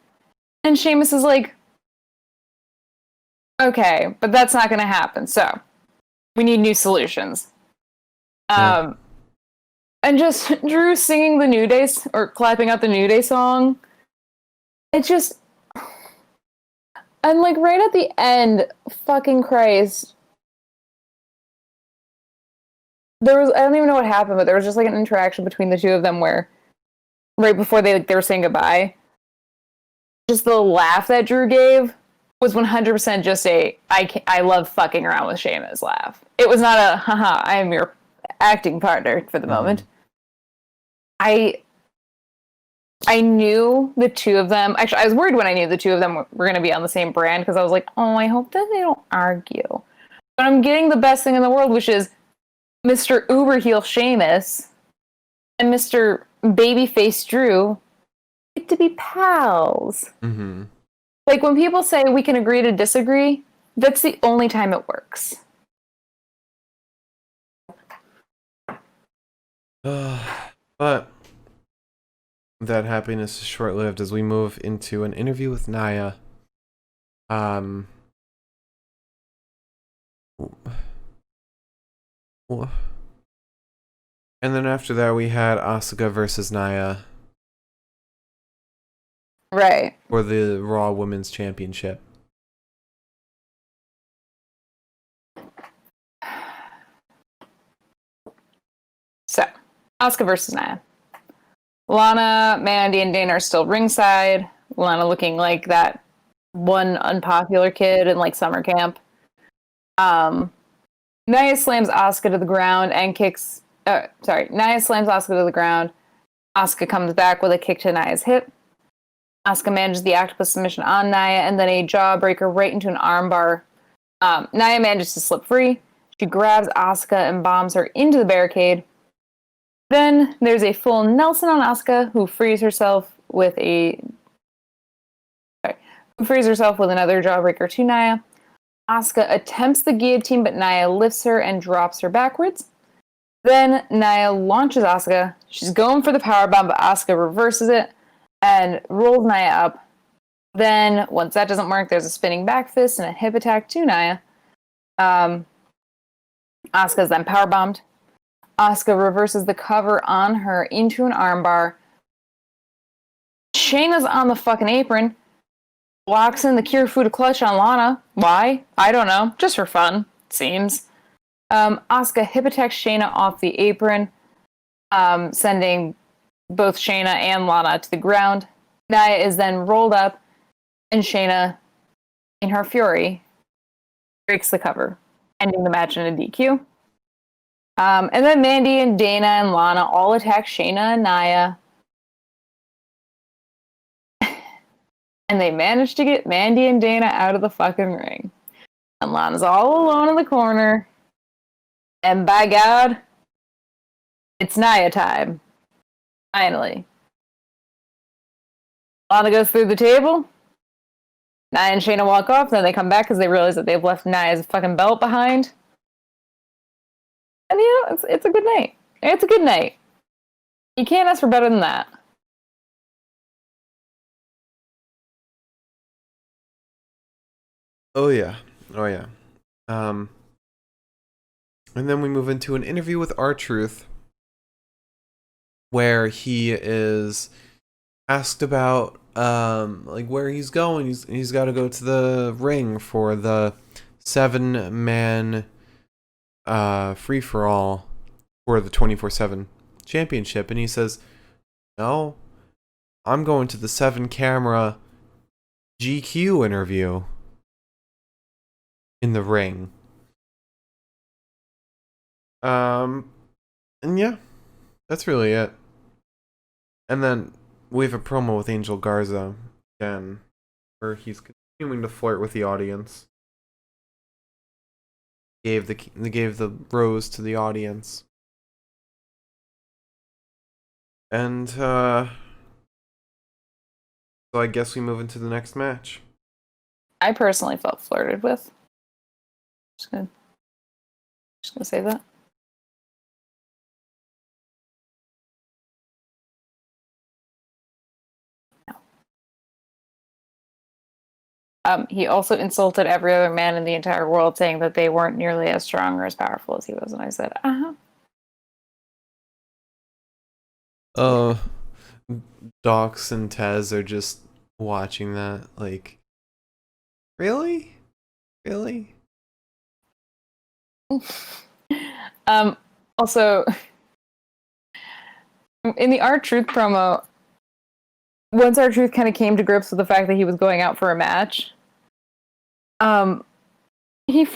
And Sheamus is like, okay, but that's not going to happen. So we need new solutions. Yeah. And just Drew singing the New Day, or clapping out the New Day song. It just, and like right at the end, fucking Christ. There was, I don't even know what happened, but there was just like an interaction between the two of them where right before they were saying goodbye, just the laugh that Drew gave was 100% just a I love fucking around with Sheamus laugh. It was not a haha, I am your acting partner for the moment. I knew the two of them. Actually, I was worried when I knew the two of them were going to be on the same brand because I was like, oh, I hope that they don't argue. But I'm getting the best thing in the world, which is Mr. Uberheel Sheamus and Mr. Babyface Drew get to be pals. Mm-hmm. Like, when people say we can agree to disagree, that's the only time it works. But that happiness is short-lived as we move into an interview with Nia. And then after that we had Asuka versus Nia. Right. For the Raw Women's Championship. So, Asuka versus Nia. Lana, Mandy, and Dana are still ringside. Lana looking like that one unpopular kid in like summer camp. Nia slams Asuka to the ground and kicks. Nia slams Asuka to the ground. Asuka comes back with a kick to Nia's hip. Asuka manages the octopus submission on Nia and then a jawbreaker right into an armbar. Nia manages to slip free. She grabs Asuka and bombs her into the barricade. Then there's a full Nelson on Asuka, who frees herself with another jawbreaker to Nia. Asuka attempts the guillotine, but Nia lifts her and drops her backwards. Then Nia launches Asuka. She's going for the powerbomb, but Asuka reverses it and rolls Nia up. Then, once that doesn't work, there's a spinning back fist and a hip attack to Nia. Asuka's then powerbombed. Asuka reverses the cover on her into an armbar. Shayna's on the fucking apron. Locks in the Kirifuda clutch on Lana. Why? I don't know. Just for fun, it seems. Asuka hip attacks Shayna off the apron, sending both Shayna and Lana to the ground. Nia is then rolled up, and Shayna, in her fury, breaks the cover, ending the match in a DQ. And then Mandy and Dana and Lana all attack Shayna and Nia. And they managed to get Mandy and Dana out of the fucking ring. And Lana's all alone in the corner. And by God, it's Nia time. Finally. Lana goes through the table. Nia and Shayna walk off. Then they come back because they realize that they've left Nia's fucking belt behind. And it's a good night. It's a good night. You can't ask for better than that. Oh yeah. And then we move into an interview with R-Truth, where he is asked about like where he's going. He's got to go to the ring for the 7-man free for all for the 24/7 championship, and he says, "No, I'm going to the 7-camera GQ interview in the ring." And yeah, that's really it. And then we have a promo with Angel Garza again, where he's continuing to flirt with the audience. They gave the rose to the audience. And so I guess we move into the next match. I personally felt flirted with. Just gonna say that. He also insulted every other man in the entire world, saying that they weren't nearly as strong or as powerful as he was. And I said, Docs and Tez are just watching that, like, really? Also, in the R-Truth promo, once R-Truth kind of came to grips with the fact that he was going out for a match, he's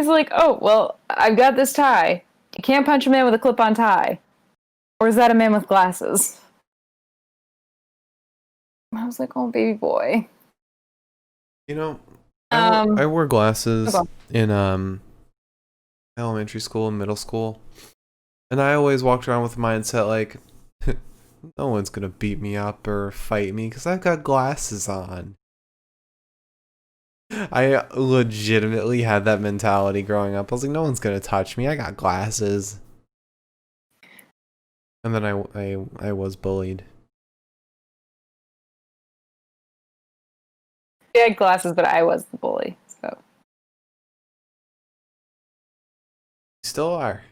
like, oh, well, I've got this tie. You can't punch a man with a clip-on tie. Or is that a man with glasses? I was like, oh, baby boy. You know, I wore glasses in elementary school and middle school. And I always walked around with the mindset like, no one's gonna beat me up or fight me because I've got glasses on. I legitimately had that mentality growing up. I was like, no one's gonna touch me. I got glasses. And then I was bullied. He had glasses, but I was the bully. So You still are.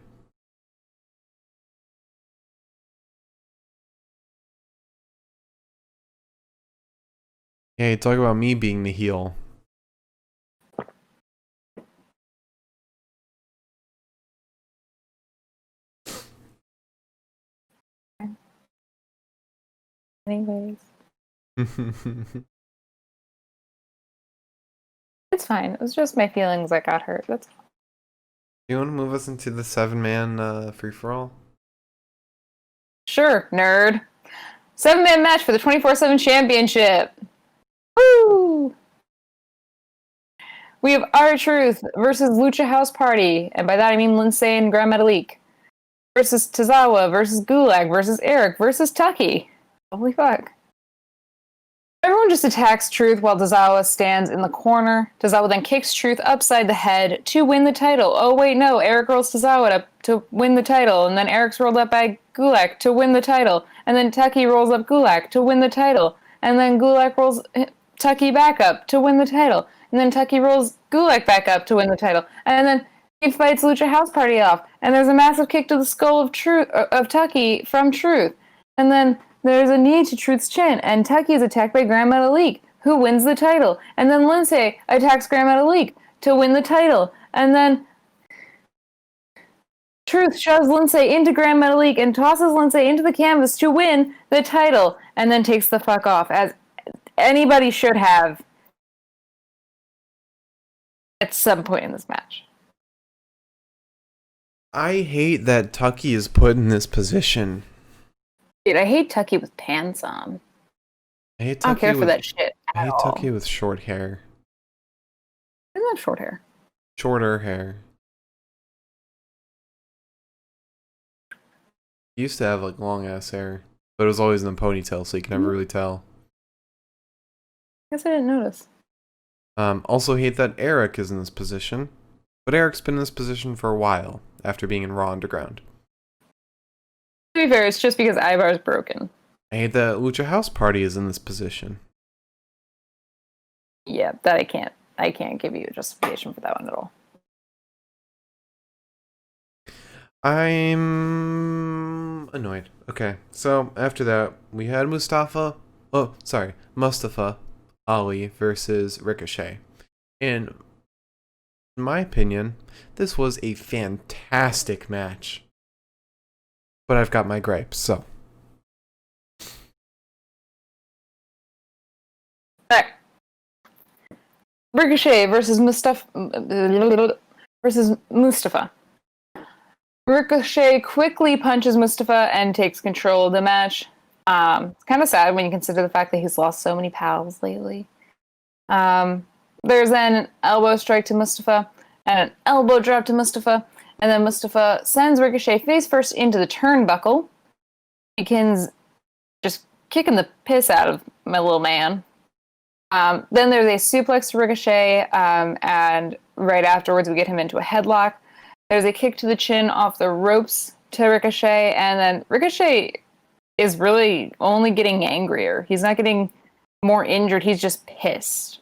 Hey, talk about me being the heel. anyways. It's fine. It was just my feelings that got hurt. That's fine. You want to move us into the 7-man free-for-all? Sure, nerd. 7-man match for the 24/7 championship. Woo! We have R-Truth versus Lucha House Party, and by that I mean Lindsay and Grand Metalik, versus Tozawa versus Gulag versus Eric versus Tucky. Holy fuck. Everyone just attacks Truth while Tozawa stands in the corner. Tozawa then kicks Truth upside the head to win the title. Oh wait, no, Eric rolls Tozawa up to win the title, and then Eric's rolled up by Gulak to win the title, and then Tucky rolls up Gulak to win the title, and then Gulak rolls Tucky back up to win the title, and then Tucky rolls Gulak back up to win the title, and then he fights Lucha House Party off, and there's a massive kick to the skull of Tucky from Truth, and then there's a knee to Truth's chin, and Tucky is attacked by Grand Metalik, who wins the title. And then Lindsay attacks Grand Metalik to win the title. And then Truth shoves Lindsay into Grand Metalik and tosses Lindsay into the canvas to win the title, and then takes the fuck off, as anybody should have at some point in this match. I hate that Tucky is put in this position. Dude, I hate Tucky with pants on. I hate I don't Tucky care for with that shit I at hate all. Tucky with short hair. He doesn't have short hair. Shorter hair. He used to have like long ass hair, but it was always in a ponytail, so you can never really tell. I guess I didn't notice. Also hate that Eric is in this position, but Eric's been in this position for a while after being in Raw Underground. To be fair, it's just because Ivar's broken. I hate that Lucha House Party is in this position. Yeah, that I can't give you a justification for that one at all. I'm annoyed. Okay, so after that, we had Mustafa Ali versus Ricochet. In my opinion, this was a fantastic match. But I've got my gripes, so. Alright. Ricochet versus Mustafa. Ricochet quickly punches Mustafa and takes control of the match. It's kind of sad when you consider the fact that he's lost so many pals lately. There's then an elbow strike to Mustafa and an elbow drop to Mustafa, and then Mustafa sends Ricochet face first into the turnbuckle. Begins just kicking the piss out of my little man. Then there's a suplex to Ricochet, and right afterwards we get him into a headlock. There's a kick to the chin off the ropes to Ricochet, and then Ricochet is really only getting angrier. He's not getting more injured, he's just pissed.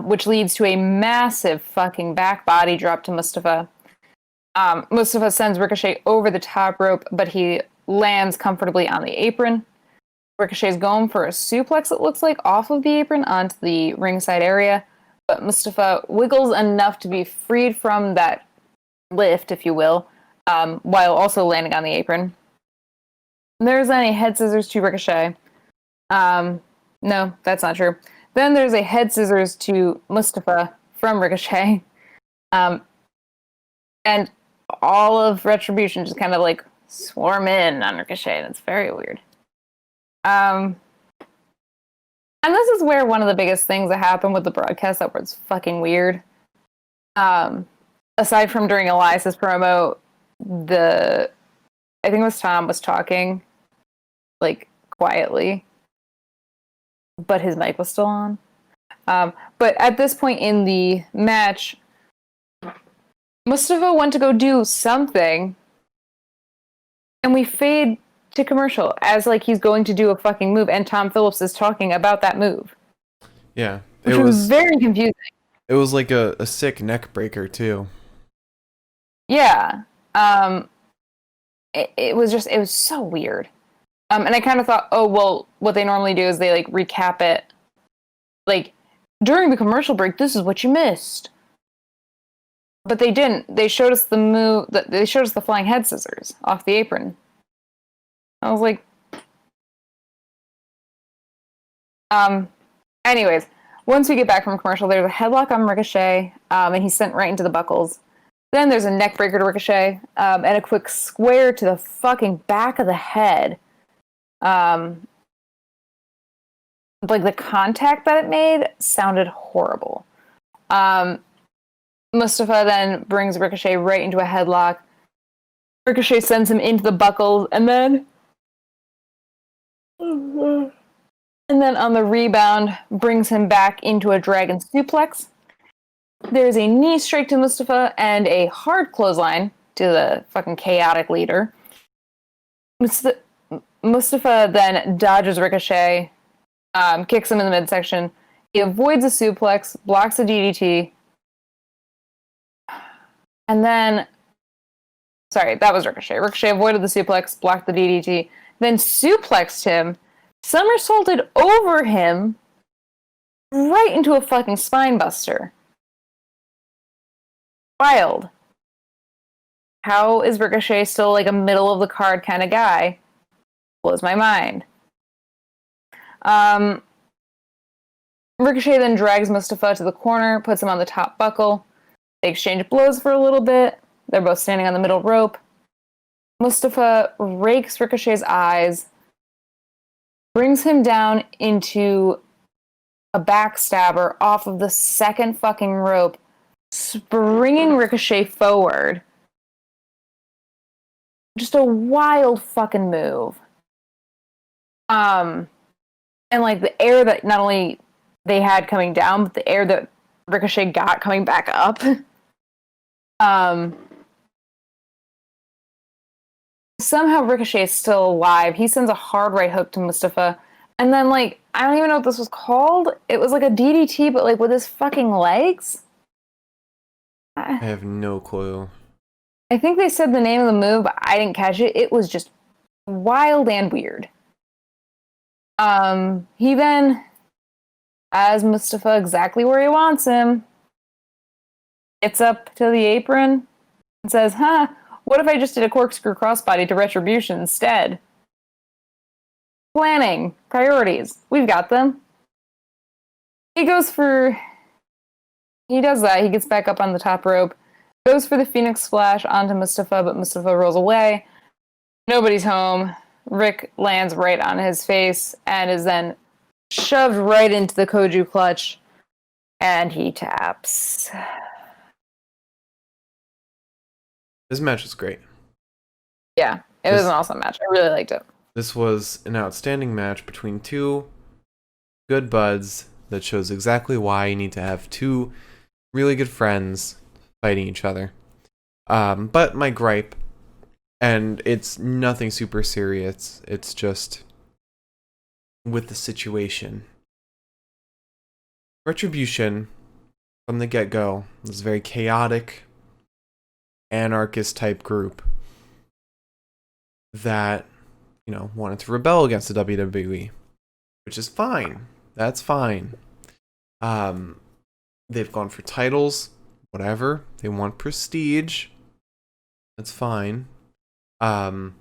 Which leads to a massive fucking back body drop to Mustafa. Mustafa sends Ricochet over the top rope, but he lands comfortably on the apron. Ricochet's going for a suplex, it looks like, off of the apron onto the ringside area, but Mustafa wiggles enough to be freed from that lift, if you will, while also landing on the apron. There's then a head scissors to Ricochet. No, that's not true. Then there's a head scissors to Mustafa from Ricochet. And all of Retribution just kind of like swarm in on Ricochet, and it's very weird. And this is where one of the biggest things that happened with the broadcast that was fucking weird. Aside from during Elias's promo, I think it was Tom was talking, like, quietly, but his mic was still on. But at this point in the match, Mustafa went to go do something, and we fade to commercial as like he's going to do a fucking move, and Tom Phillips is talking about that move. Yeah, which was very confusing. It was like a sick neck breaker too. Yeah. It was so weird. And I kind of thought, oh, well, what they normally do is they like recap it. Like, during the commercial break, this is what you missed. But they didn't. They showed us the move, they showed us the flying head scissors off the apron. I was like, anyways, once we get back from commercial, there's a headlock on Ricochet, and he's sent right into the buckles. Then there's a neck breaker to Ricochet, and a quick square to the fucking back of the head. Like, the contact that it made sounded horrible. Mustafa then brings Ricochet right into a headlock. Ricochet sends him into the buckles, and then on the rebound, brings him back into a dragon suplex. There's a knee strike to Mustafa and a hard clothesline to the fucking chaotic leader. Mustafa then dodges Ricochet, kicks him in the midsection. He avoids a suplex, blocks a DDT, and then... Sorry, that was Ricochet. Ricochet avoided the suplex, blocked the DDT, then suplexed him, somersaulted over him, right into a fucking spine buster. Wild. How is Ricochet still like a middle of the card kind of guy? Blows my mind. Ricochet then drags Mustafa to the corner, puts him on the top buckle. They exchange blows for a little bit. They're both standing on the middle rope. Mustafa rakes Ricochet's eyes, brings him down into a backstabber off of the second fucking rope, springing Ricochet forward. Just a wild fucking move. And like the air that not only they had coming down, but the air that Ricochet got coming back up. Somehow Ricochet is still alive. He sends a hard right hook to Mustafa. And then, like, I don't even know what this was called. It was like a DDT, but like with his fucking legs. I have no clue. I think they said the name of the move, but I didn't catch it. It was just wild and weird. He then has Mustafa exactly where he wants him. Gets up to the apron and says, what if I just did a corkscrew crossbody to Retribution instead? Planning. Priorities. We've got them. He does that. He gets back up on the top rope. Goes for the Phoenix Splash onto Mustafa, but Mustafa rolls away. Nobody's home. Rick lands right on his face and is then shoved right into the Koju clutch. And he taps. This match was great. Yeah, it was an awesome match. I really liked it. This was an outstanding match between two good buds that shows exactly why you need to have two really good friends fighting each other. But my gripe, and it's nothing super serious, it's just with the situation. Retribution, from the get-go, was a very chaotic, anarchist type group that, wanted to rebel against the WWE, which is fine. That's fine. They've gone for titles, whatever. They want prestige. That's fine. And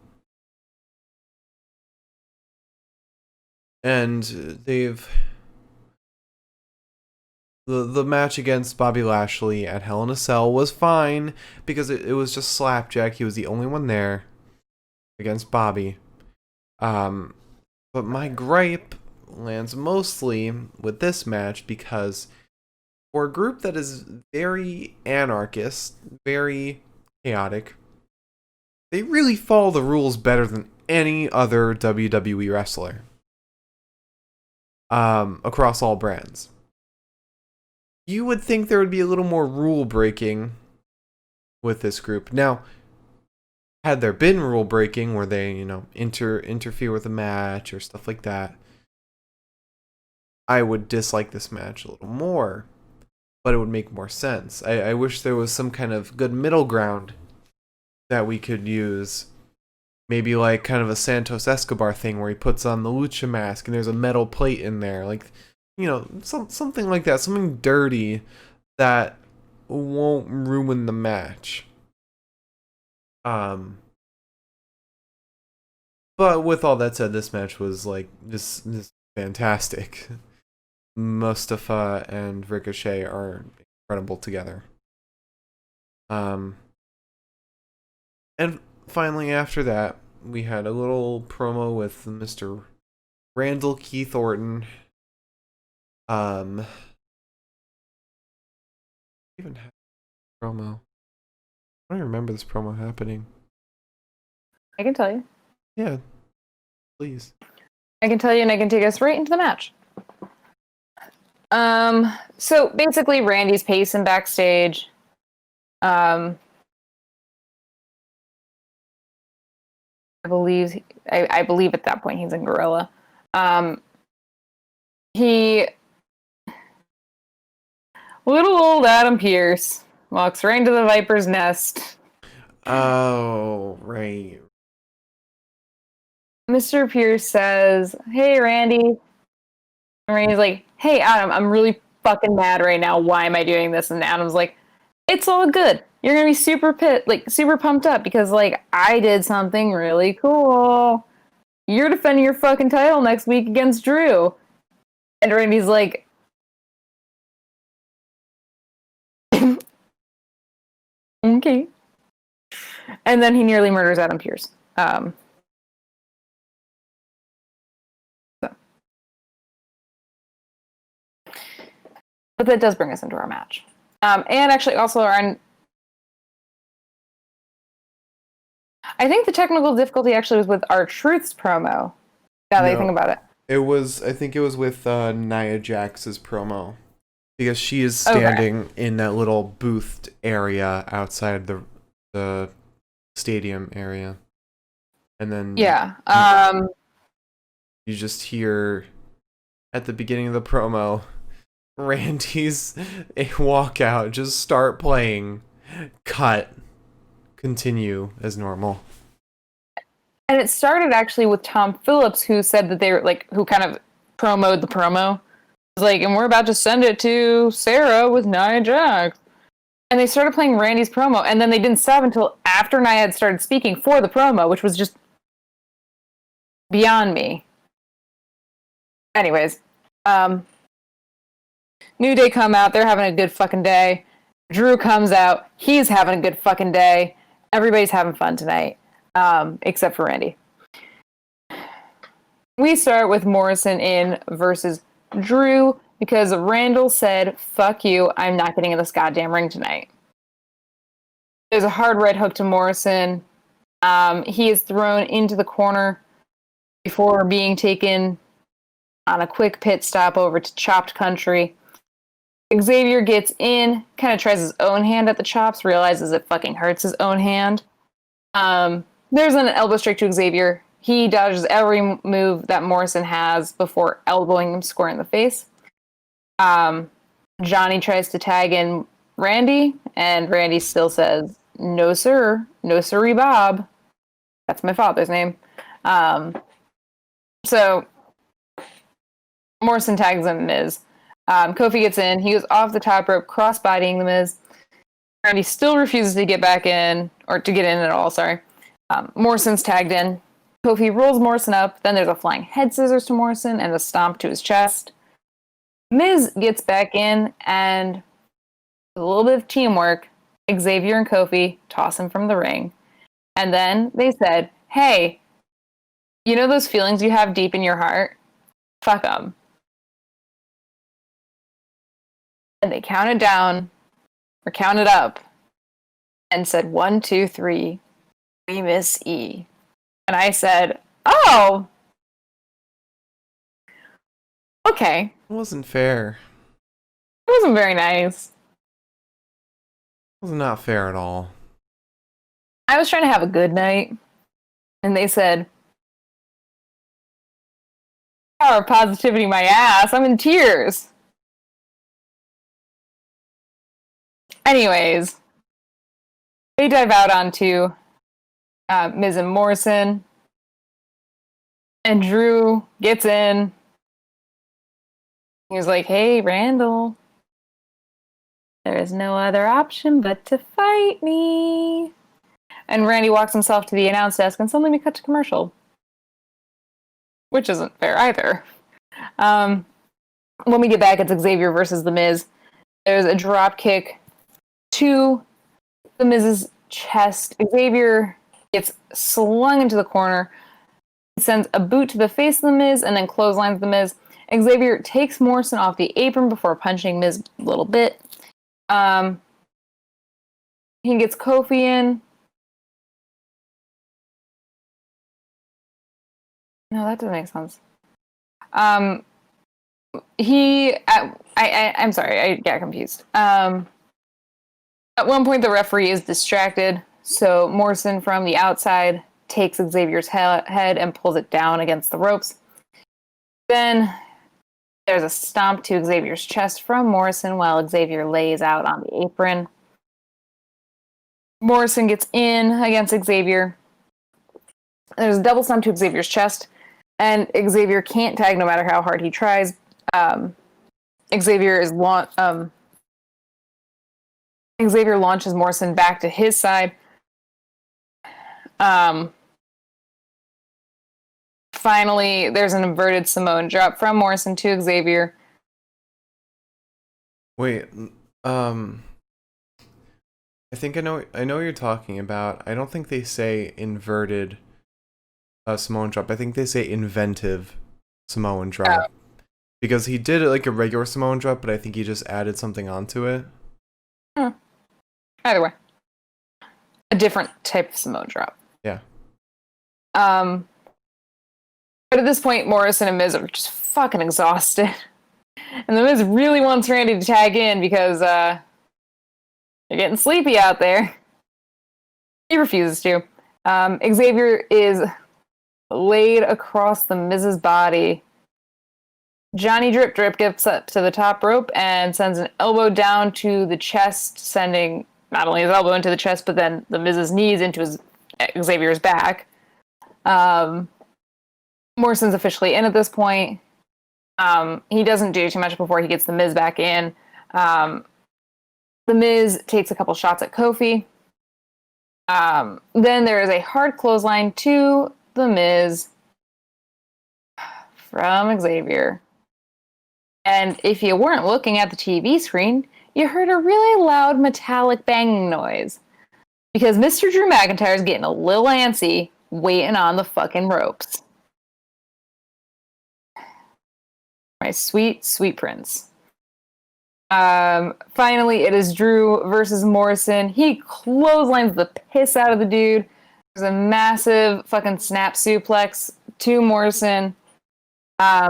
they've the match against Bobby Lashley at Hell in a Cell was fine because it was just slapjack. He was the only one there against Bobby. But my gripe lands mostly with this match because for a group that is very anarchist, very chaotic, they really follow the rules better than any other WWE wrestler. Across all brands. You would think there would be a little more rule breaking with this group. Now, had there been rule breaking where they, interfere with a match or stuff like that, I would dislike this match a little more, but it would make more sense. I wish there was some kind of good middle ground that we could use. Maybe like kind of a Santos Escobar thing where he puts on the lucha mask and there's a metal plate in there. Like, something like that. Something dirty that won't ruin the match. But with all that said, this match was like this fantastic. Mustafa and Ricochet are incredible together. And finally, after that, we had a little promo with Mr. Randall Keith Orton. Even have a promo. I don't remember this promo happening. I can tell you. Yeah, please. I can tell you, and I can take us right into the match. So basically, Randy's pacing backstage. I believe at that point he's in Gorilla. Little old Adam Pearce walks right into the Viper's nest. Oh, right. Mr. Pearce says, "Hey, Randy." And Randy's like, "Hey, Adam, I'm really fucking mad right now. Why am I doing this?" And Adam's like, "It's all good. You're gonna be super pumped up because I did something really cool. You're defending your fucking title next week against Drew." And Randy's like, "Okay." And then he nearly murders Adam Pearce. So But that does bring us into our match. And actually also I think the technical difficulty actually was with R-Truth's promo. Now that I think about it. I think it was with Nia Jax's promo. Because she is standing in that little booth area outside the stadium area. And then you just hear at the beginning of the promo Randy's walkout just start playing, cut, continue as normal. And it started actually with Tom Phillips, who said that they were who kind of promoted the promo. It was and we're about to send it to Sarah with Nia Jax. And they started playing Randy's promo, and then they didn't stop until after Nia had started speaking for the promo, which was just beyond me. Anyways, New Day come out, they're having a good fucking day. Drew comes out, he's having a good fucking day. Everybody's having fun tonight, except for Randy. We start with Morrison in versus Drew, because Randall said, fuck you, I'm not getting in this goddamn ring tonight. There's a hard right hook to Morrison. He is thrown into the corner before being taken on a quick pit stop over to Chopped Country. Xavier gets in, kind of tries his own hand at the chops, realizes it fucking hurts his own hand. There's an elbow strike to Xavier. He dodges every move that Morrison has before elbowing him square in the face. Johnny tries to tag in Randy, and Randy still says, no sir, no sirree Bob. That's my father's name. So Morrison tags in Miz. Kofi gets in. He was off the top rope, crossbodying the Miz. Randy still refuses to get back in, or to get in at all, sorry. Morrison's tagged in. Kofi rolls Morrison up. Then there's a flying head scissors to Morrison and a stomp to his chest. Miz gets back in, and with a little bit of teamwork, Xavier and Kofi toss him from the ring. And then they said, hey, you know those feelings you have deep in your heart? Fuck them. And they counted down, or counted up, and said, 1, 2, 3, we miss E. And I said, oh! Okay. It wasn't fair. It wasn't very nice. It was not fair at all. I was trying to have a good night, and they said, power of positivity, my ass. I'm in tears. Anyways, they dive out onto Miz and Morrison, and Drew gets in. He was like, hey, Randall, there is no other option but to fight me. And Randy walks himself to the announce desk, and suddenly we cut to commercial. Which isn't fair either. When we get back, it's Xavier versus The Miz. There's a drop kick to The Miz's chest. Xavier gets slung into the corner. He sends a boot to the face of The Miz and then clotheslines The Miz. Xavier takes Morrison off the apron before punching Miz a little bit. He gets Kofi in. No, that doesn't make sense. I'm sorry, I got confused. At one point, the referee is distracted, so Morrison from the outside takes Xavier's head and pulls it down against the ropes. Then there's a stomp to Xavier's chest from Morrison while Xavier lays out on the apron. Morrison gets in against Xavier. There's a double stomp to Xavier's chest, and Xavier can't tag no matter how hard he tries. Xavier launches Morrison back to his side. Finally, there's an inverted Samoan drop from Morrison to Xavier. Wait, I think I know what you're talking about. I don't think they say inverted Samoan drop. I think they say inventive Samoan drop. Because he did it like a regular Samoan drop, but I think he just added something onto it. Either way. A different type of Samoan drop. Yeah. But at this point, Morrison and Miz are just fucking exhausted. And the Miz really wants Randy to tag in because they're getting sleepy out there. He refuses to. Xavier is laid across the Miz's body. Johnny Drip Drip gets up to the top rope and sends an elbow down to the chest, sending not only his elbow into the chest, but then the Miz's knees into Xavier's back. Morrison's officially in at this point. He doesn't do too much before he gets the Miz back in. The Miz takes a couple shots at Kofi. Then there is a hard clothesline to the Miz from Xavier. And if you weren't looking at the TV screen, you heard a really loud metallic banging noise. Because Mr. Drew McIntyre is getting a little antsy, waiting on the fucking ropes. My sweet, sweet prince. Finally, it is Drew versus Morrison. He clotheslines the piss out of the dude. There's a massive fucking snap suplex to Morrison. I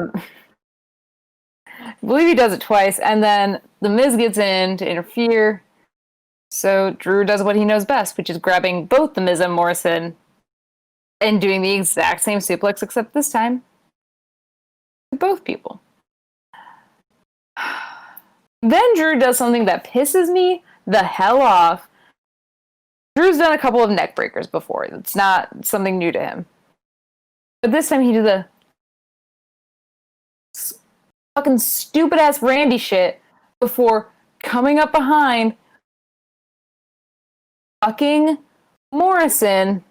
believe he does it twice, and then the Miz gets in to interfere. So Drew does what he knows best, which is grabbing both the Miz and Morrison and doing the exact same suplex, except this time to both people. Then Drew does something that pisses me the hell off. Drew's done a couple of neck breakers before. It's not something new to him. But this time he did the fucking stupid-ass Randy shit before coming up behind fucking Morrison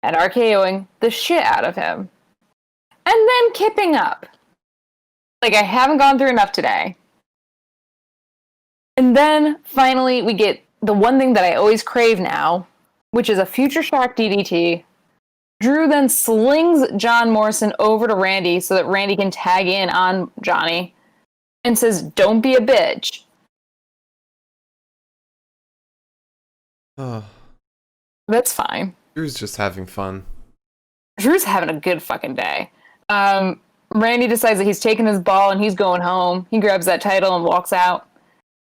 and RKOing the shit out of him. And then kipping up. Like, I haven't gone through enough today. And then, finally, we get the one thing that I always crave now, which is a Future Shock DDT. Drew then slings John Morrison over to Randy so that Randy can tag in on Johnny and says, "Don't be a bitch." Oh. That's fine. Drew's just having fun. Drew's having a good fucking day. Randy decides that he's taking his ball and he's going home. He grabs that title and walks out.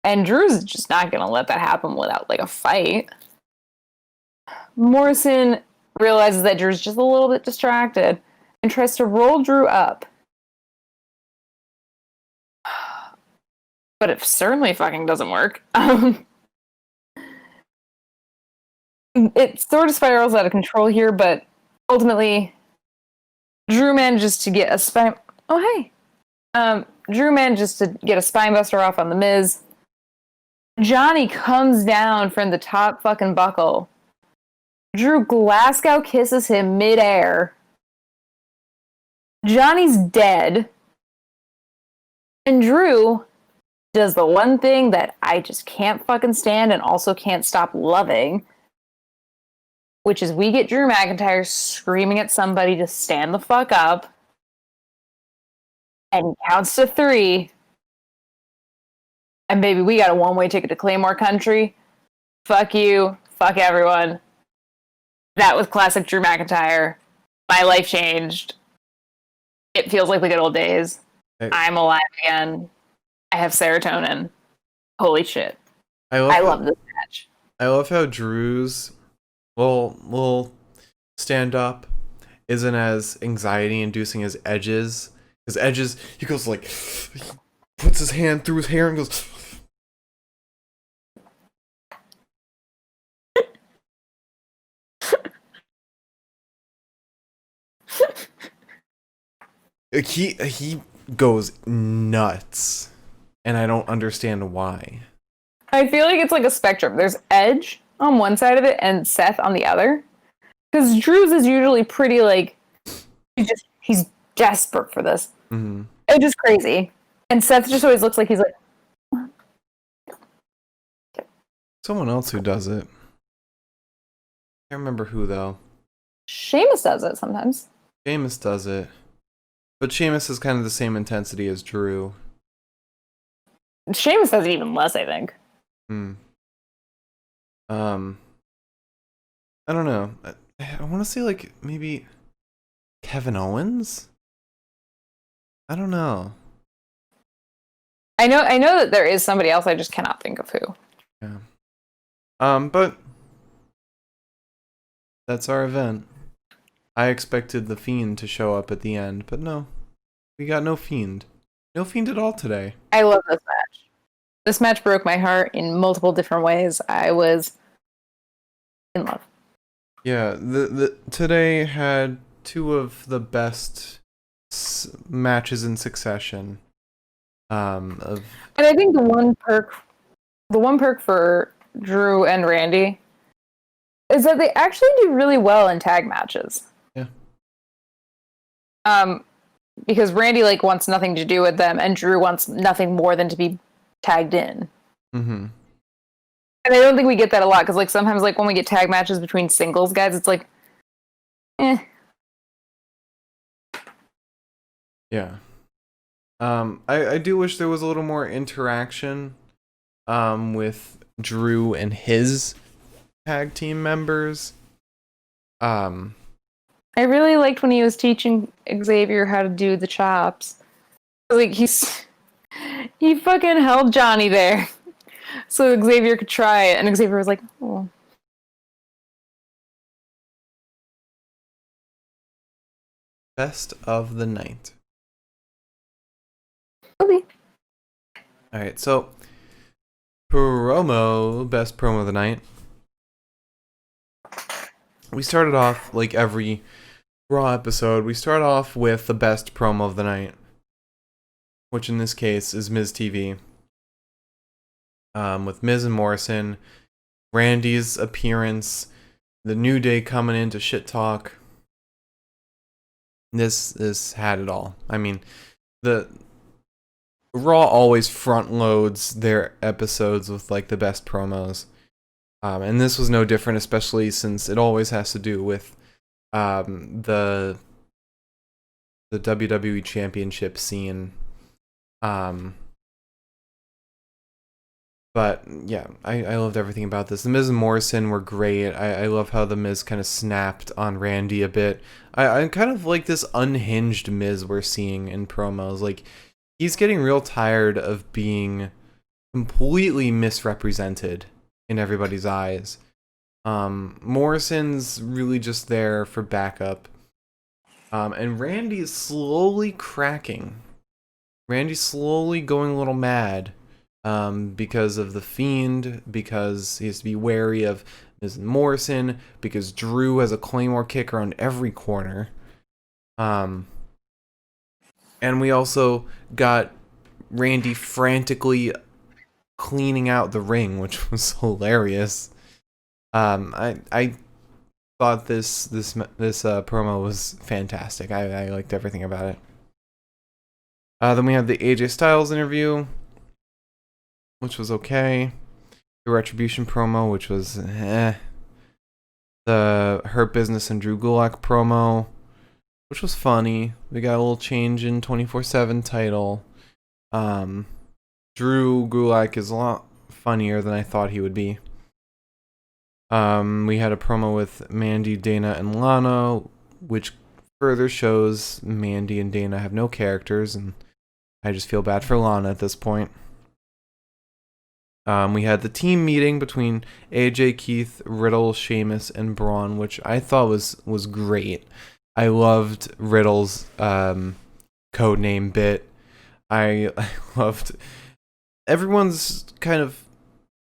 And Drew's just not going to let that happen without, like, a fight. Morrison realizes that Drew's just a little bit distracted and tries to roll Drew up. But it certainly fucking doesn't work. It sort of spirals out of control here, but ultimately, Drew manages to get a spine... Oh, hey! Drew manages to get a spinebuster off on The Miz. Johnny comes down from the top fucking buckle. Drew Glasgow kisses him midair. Johnny's dead. And Drew does the one thing that I just can't fucking stand and also can't stop loving, which is we get Drew McIntyre screaming at somebody to stand the fuck up. And he counts to 3. And baby, we got a one-way ticket to Claymore Country. Fuck you. Fuck everyone. That was classic Drew McIntyre. My life changed. It feels like the good old days. Hey. I'm alive again. I have serotonin. Holy shit. I love this match. I love how Drew's little stand-up isn't as anxiety-inducing as Edge's. Because Edge's, he goes like, he puts his hand through his hair and goes... He goes nuts, and I don't understand why. I feel like it's like a spectrum. There's Edge on one side of it and Seth on the other. Because Drew's is usually pretty like he's desperate for this. Mm-hmm. Edge is crazy, and Seth just always looks like he's like someone else who does it. I can't remember who though. Sheamus does it sometimes. Sheamus does it. But Sheamus is kind of the same intensity as Drew. Sheamus has it even less, I think. I don't know. I want to say like maybe Kevin Owens. I don't know. I know that there is somebody else. I just cannot think of who. Yeah. But that's our event. I expected the Fiend to show up at the end, but no, we got no Fiend. No Fiend at all today. I love this match. This match broke my heart in multiple different ways. I was in love. Yeah, the today had two of the best matches in succession. And I think the one perk for Drew and Randy is that they actually do really well in tag matches. Yeah. Because Randy like wants nothing to do with them, and Drew wants nothing more than to be tagged in. Mm-hmm. And I don't think we get that a lot, because like sometimes like when we get tag matches between singles guys, it's like, Yeah. I do wish there was a little more interaction with Drew and his tag team members. I really liked when he was teaching Xavier how to do the chops. Like he fucking held Johnny there so Xavier could try it, and Xavier was like, oh. Best of the night. Okay. Alright, so best promo of the night. We started off like every Raw episode, we start off with the best promo of the night, which in this case is Miz TV. With Miz and Morrison, Randy's appearance, the New Day coming in to shit talk. This had it all. I mean, the Raw always front loads their episodes with like the best promos. And this was no different, especially since it always has to do with the WWE Championship scene. But yeah, I loved everything about this. The Miz and Morrison were great. I love how the Miz kind of snapped on Randy a bit. I kind of like this unhinged Miz we're seeing in promos. Like, he's getting real tired of being completely misrepresented in everybody's eyes. Morrison's really just there for backup. And Randy's slowly cracking. Randy's slowly going a little mad. Because of the Fiend, because he has to be wary of Miz Morrison, because Drew has a Claymore kick around every corner. And we also got Randy frantically cleaning out the ring, which was hilarious. I thought this promo was fantastic. I liked everything about it. Then we have the AJ Styles interview, which was okay. The Retribution promo, which was The Hurt Business and Drew Gulak promo, which was funny. We got a little change in 24/7 title. Drew Gulak is a lot funnier than I thought he would be. We had a promo with Mandy, Dana, and Lana, which further shows Mandy and Dana have no characters, and I just feel bad for Lana at this point. We had the team meeting between AJ, Keith, Riddle, Sheamus, and Braun, which I thought was great. I loved Riddle's codename bit. I loved everyone's kind of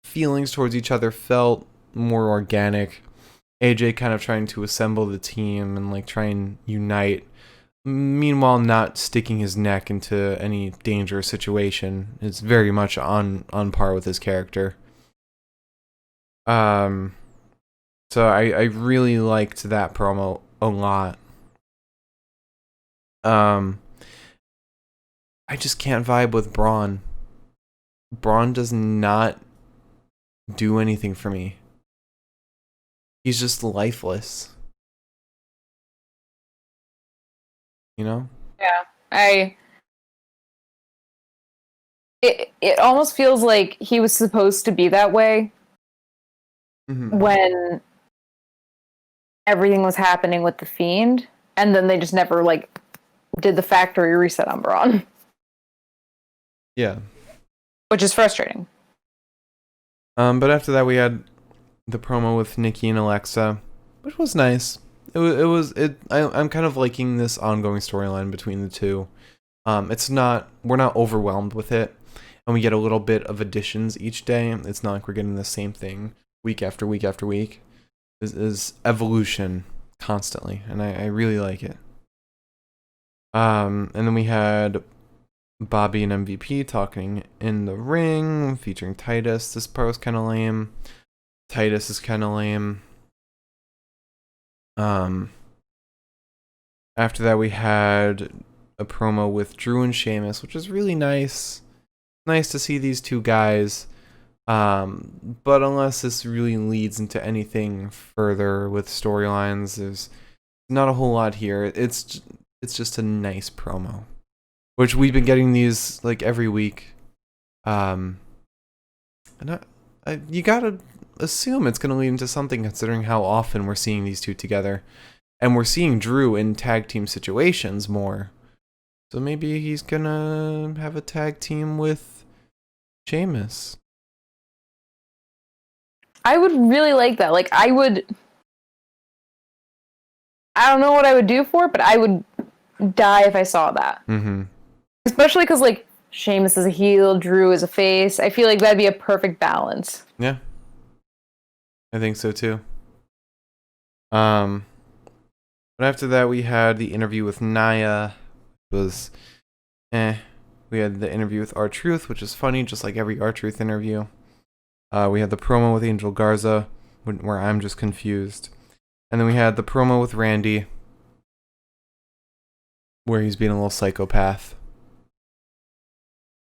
feelings towards each other felt more organic. AJ kind of trying to assemble the team and like try and unite. Meanwhile, not sticking his neck into any dangerous situation. It's very much on par with his character. So I really liked that promo a lot. I just can't vibe with Braun. Braun does not do anything for me. He's just lifeless. You know? Yeah. It almost feels like he was supposed to be that way when everything was happening with the Fiend, and then they just never like did the factory reset on Braun. Yeah. Which is frustrating. But after that we had the promo with Nikki and Alexa, which was nice. I'm kind of liking this ongoing storyline between the two. We're not overwhelmed with it, and we get a little bit of additions each day. It's not like we're getting the same thing week after week after week. Is evolution constantly, and I really like it. And then we had Bobby and MVP talking in the ring, featuring Titus. This part was kind of lame. Titus is kind of lame. After that, we had a promo with Drew and Sheamus, which is really nice. Nice to see these two guys. But unless this really leads into anything further with storylines, there's not a whole lot here. It's just a nice promo, which we've been getting these like every week. And you gotta assume it's gonna lead into something, considering how often we're seeing these two together, and we're seeing Drew in tag team situations more. So maybe he's gonna have a tag team with Sheamus. I would really like that. Like, I don't know what I would do for it, but I would die if I saw that. Mm-hmm. Especially because, like, Sheamus is a heel, Drew is a face. I feel like that'd be a perfect balance. Yeah. I think so too. But after that we had the interview with Nia. It was We had the interview with R-Truth, which is funny, just like every R-Truth interview. We had the promo with Angel Garza, where I'm just confused. And then we had the promo with Randy, where he's being a little psychopath.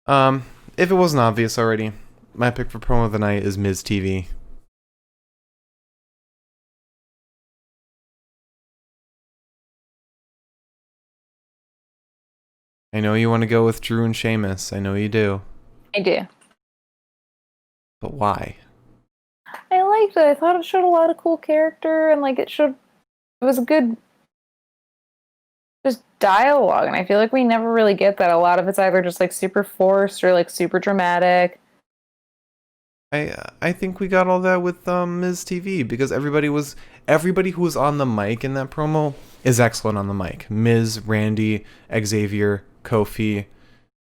If it wasn't obvious already, my pick for promo of the night is Miz TV. I know you want to go with Drew and Sheamus. I know you do. I do. But why? I liked it. I thought it showed a lot of cool character, and like it was a good just dialogue, and I feel like we never really get that. A lot of it's either just like super forced or like super dramatic. I think we got all that with Miz TV, because everybody who was on the mic in that promo is excellent on the mic. Miz, Randy, Xavier, Kofi,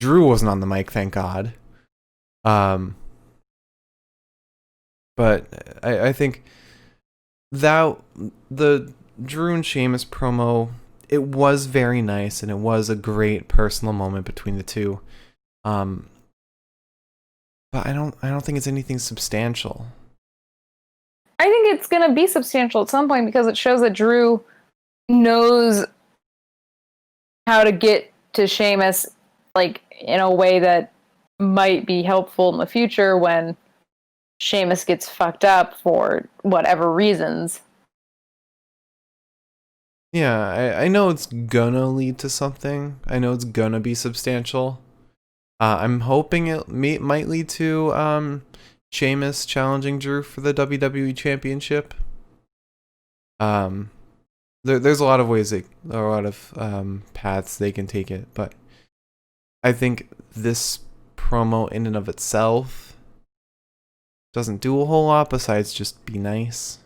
Drew wasn't on the mic, thank God. But I think that the Drew and Sheamus promo, it was very nice, and it was a great personal moment between the two. But I don't think it's anything substantial. I think it's gonna be substantial at some point because it shows that Drew knows how to get to Sheamus, like in a way that might be helpful in the future when Sheamus gets fucked up for whatever reasons. Yeah, I know it's gonna lead to something. I know it's gonna be substantial. I'm hoping it might lead to Sheamus challenging Drew for the WWE Championship. There's a lot of ways, a lot of paths they can take it, but I think this promo in and of itself doesn't do a whole lot besides just be nice.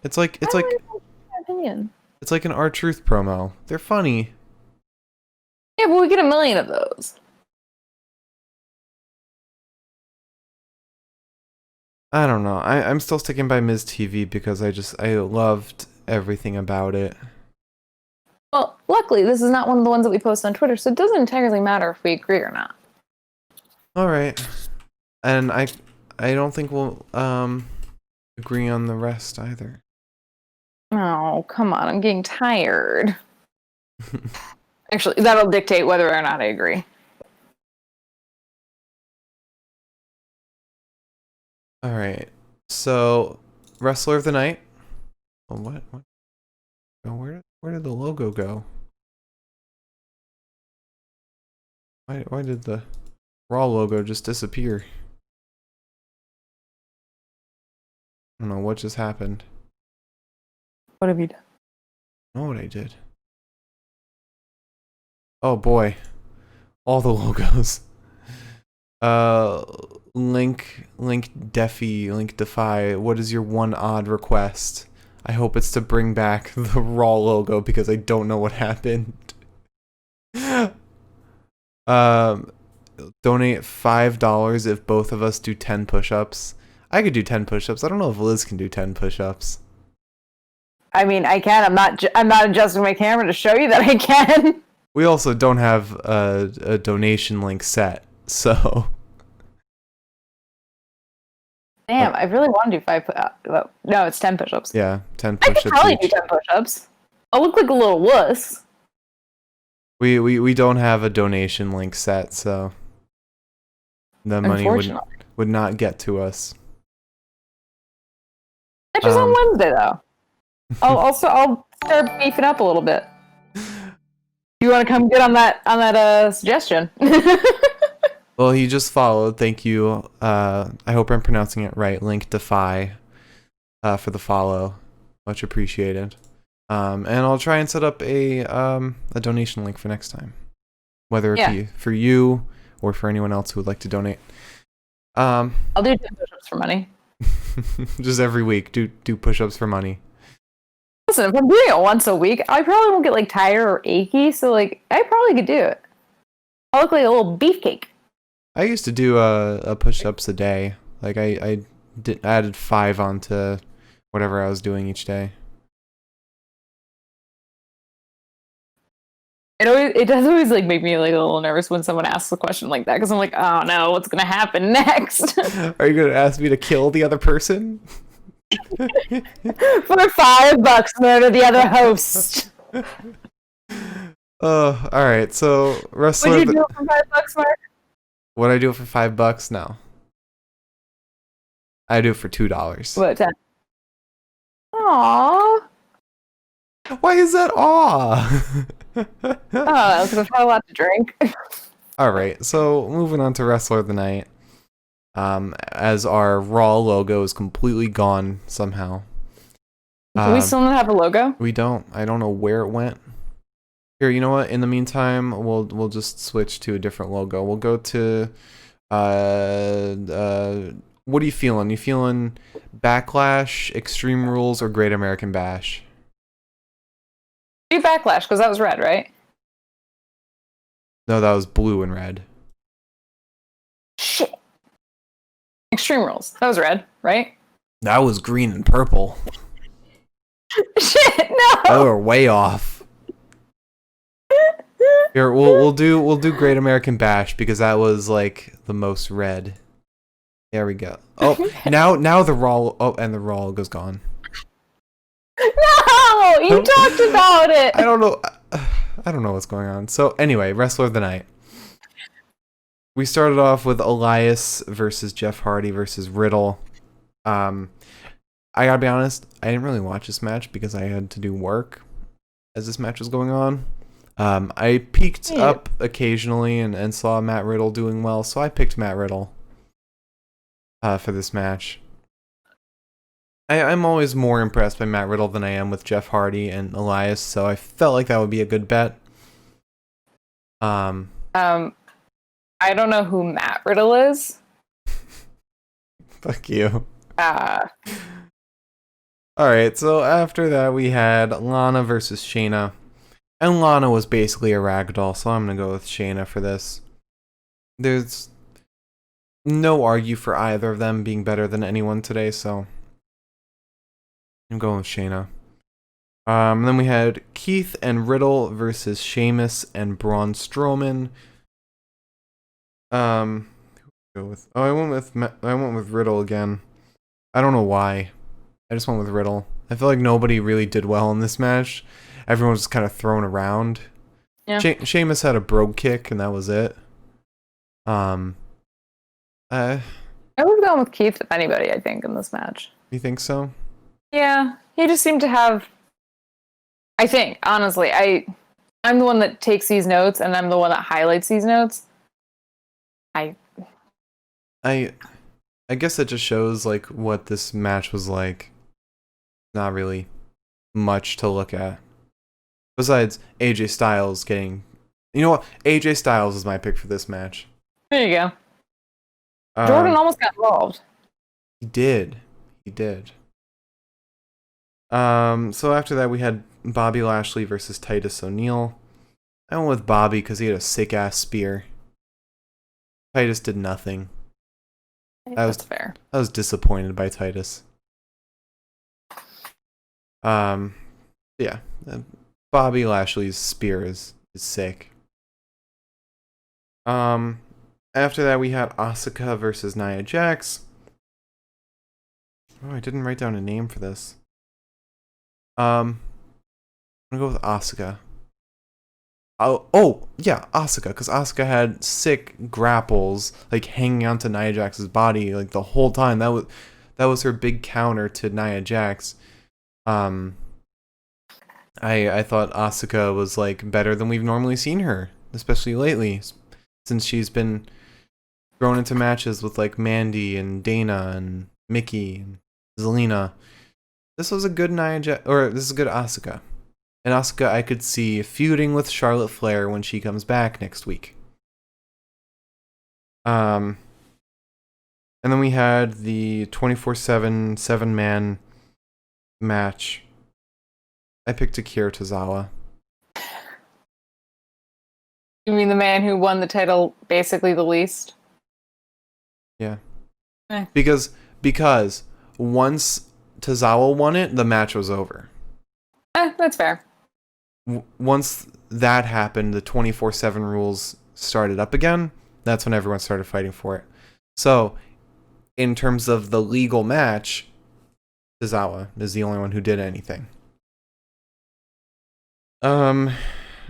It's like Opinion. it's like an R-Truth promo. They're funny. Yeah, but we get a million of those. I don't know. I'm still sticking by Miz TV because I loved everything about it. Well, luckily, this is not one of the ones that we post on Twitter, so it doesn't entirely matter if we agree or not. All right, and I don't think we'll agree on the rest either. Oh, come on. I'm getting tired. Actually, that'll dictate whether or not I agree. All right. So, wrestler of the night. Oh, what? Oh, where? Where did the logo go? Why did the Raw logo just disappear? I don't know what just happened. What have you done? I know what I did. Oh boy. All the logos. Link Defy, what is your one odd request? I hope it's to bring back the Raw logo because I don't know what happened. Donate $5 if both of us do 10 push-ups. I could do 10 push-ups. I don't know if Liz can do 10 push-ups. I mean, I can. I'm not adjusting my camera to show you that I can. We also don't have a donation link set, so. Damn, I really want to do 5 no, it's 10 push-ups. Yeah, 10 I push-ups could probably each. do 10 push-ups. I'll look like a little wuss. We don't have a donation link set, so the money would not get to us. It's just on Wednesday, though. I'll start beefing up a little bit. You want to come get on that suggestion? Well, he just followed. Thank you. I hope I'm pronouncing it right. Link Defy for the follow. Much appreciated. And I'll try and set up a donation link for next time, whether it be for you or for anyone else who would like to donate. I'll do 10 push-ups for money. Just every week, do push-ups for money. Listen, if I'm doing it once a week, I probably won't get like tired or achy. So like, I probably could do it. I'll look like a little beefcake. I used to do a push-ups a day. Like I added 5 onto whatever I was doing each day. It does always like make me like a little nervous when someone asks a question like that because I'm like, oh no, what's gonna happen next? Are you gonna ask me to kill the other person? For $5, murder the other host. Oh, all right. So wrestler. Would you do it for $5, Mark? Would I do it for $5? No. I do it for $2. What, 10? Aww. Why is that aw? Oh, because I've had a lot to drink. All right, so moving on to Wrestler of the Night. As our Raw logo is completely gone somehow. Do we still not have a logo? We don't. I don't know where it went. Here, you know what? In the meantime, we'll just switch to a different logo. We'll go to what are you feeling? You feeling Backlash, Extreme Rules, or Great American Bash? Do Backlash, because that was red, right? No, that was blue and red. Shit. Extreme Rules. That was red, right? That was green and purple. Shit, no. Oh, we're way off. Here, we'll do Great American Bash because that was like the most red. There we go. Oh, now the Raw. Oh, and the Raw logo's gone. No, you talked about it. I don't know. I don't know what's going on. So anyway, Wrestler of the Night. We started off with Elias versus Jeff Hardy versus Riddle. I gotta be honest, I didn't really watch this match because I had to do work as this match was going on. I peeked up occasionally and saw Matt Riddle doing well, so I picked Matt Riddle for this match. I'm always more impressed by Matt Riddle than I am with Jeff Hardy and Elias, so I felt like that would be a good bet. I don't know who Matt Riddle is. Fuck you. Alright, so after that we had Lana versus Shayna. And Lana was basically a ragdoll, so I'm gonna go with Shayna for this. There's no argue for either of them being better than anyone today, so I'm going with Shayna. Then we had Keith and Riddle versus Sheamus and Braun Strowman. Who go with? Oh, I went with Riddle again. I don't know why. I just went with Riddle. I feel like nobody really did well in this match. Everyone was just kind of thrown around. Yeah. Sheamus had a brogue kick, and that was it. I would have gone with Keith if anybody, I think, in this match. You think so? Yeah, he just seemed to have... I think, honestly, I'm the one that takes these notes, and I'm the one that highlights these notes. I guess it just shows like what this match was like. Not really much to look at. Besides AJ Styles getting, you know what? AJ Styles is my pick for this match. There you go. Jordan almost got involved. He did. So after that we had Bobby Lashley versus Titus O'Neil. I went with Bobby because he had a sick ass spear. Titus did nothing. That's fair. I was disappointed by Titus. Yeah. Bobby Lashley's spear is sick. After that we had Asuka versus Nia Jax. Oh, I didn't write down a name for this. I'm gonna go with Asuka. Oh, yeah, Asuka, because Asuka had sick grapples, like hanging onto Nia Jax's body, like the whole time. That was her big counter to Nia Jax. I thought Asuka was like better than we've normally seen her, especially lately, since she's been thrown into matches with like Mandy and Dana and Mickey and Zelina. This was a good this is a good Asuka. And Asuka I could see feuding with Charlotte Flair when she comes back next week. And then we had the 24/7 7-man match. I picked Akira Tozawa. You mean the man who won the title basically the least? Yeah. Because once Tozawa won it, the match was over. That's fair. Once that happened, the 24/7 rules started up again. That's when everyone started fighting for it. So, in terms of the legal match, Tozawa is the only one who did anything. And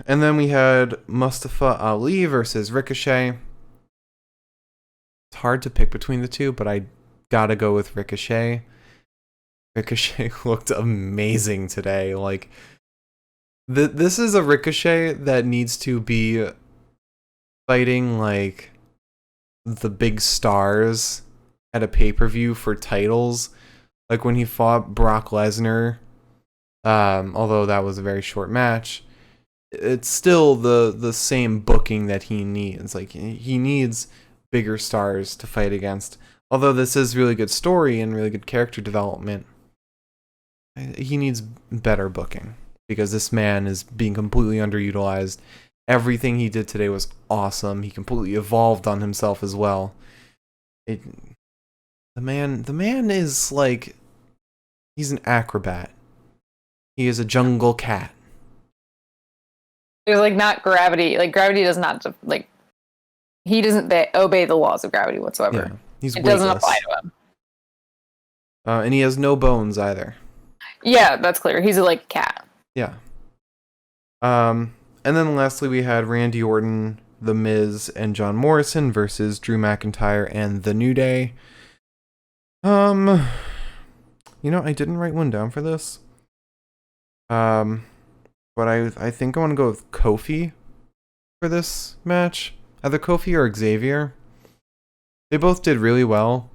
then we had Mustafa Ali versus Ricochet. It's hard to pick between the two, but I gotta go with Ricochet. Ricochet looked amazing today. Like, this is a Ricochet that needs to be fighting, like, the big stars at a pay-per-view for titles. Like, when he fought Brock Lesnar, although that was a very short match, it's still the same booking that he needs. Like, he needs bigger stars to fight against. Although this is really good story and really good character development, he needs better booking, because this man is being completely underutilized. Everything he did today was awesome. He completely evolved on himself as well. The man is like, he's an acrobat. He is a jungle cat. There's like not gravity. Like gravity does not like. He doesn't obey the laws of gravity whatsoever. Yeah, he's it weightless. Doesn't apply to him. And he has no bones either. Yeah, that's clear. He's a like cat. Yeah. And then lastly we had Randy Orton, The Miz, and John Morrison versus Drew McIntyre and The New Day. I didn't write one down for this. But I think I want to go with Kofi for this match. Either Kofi or Xavier. They both did really well.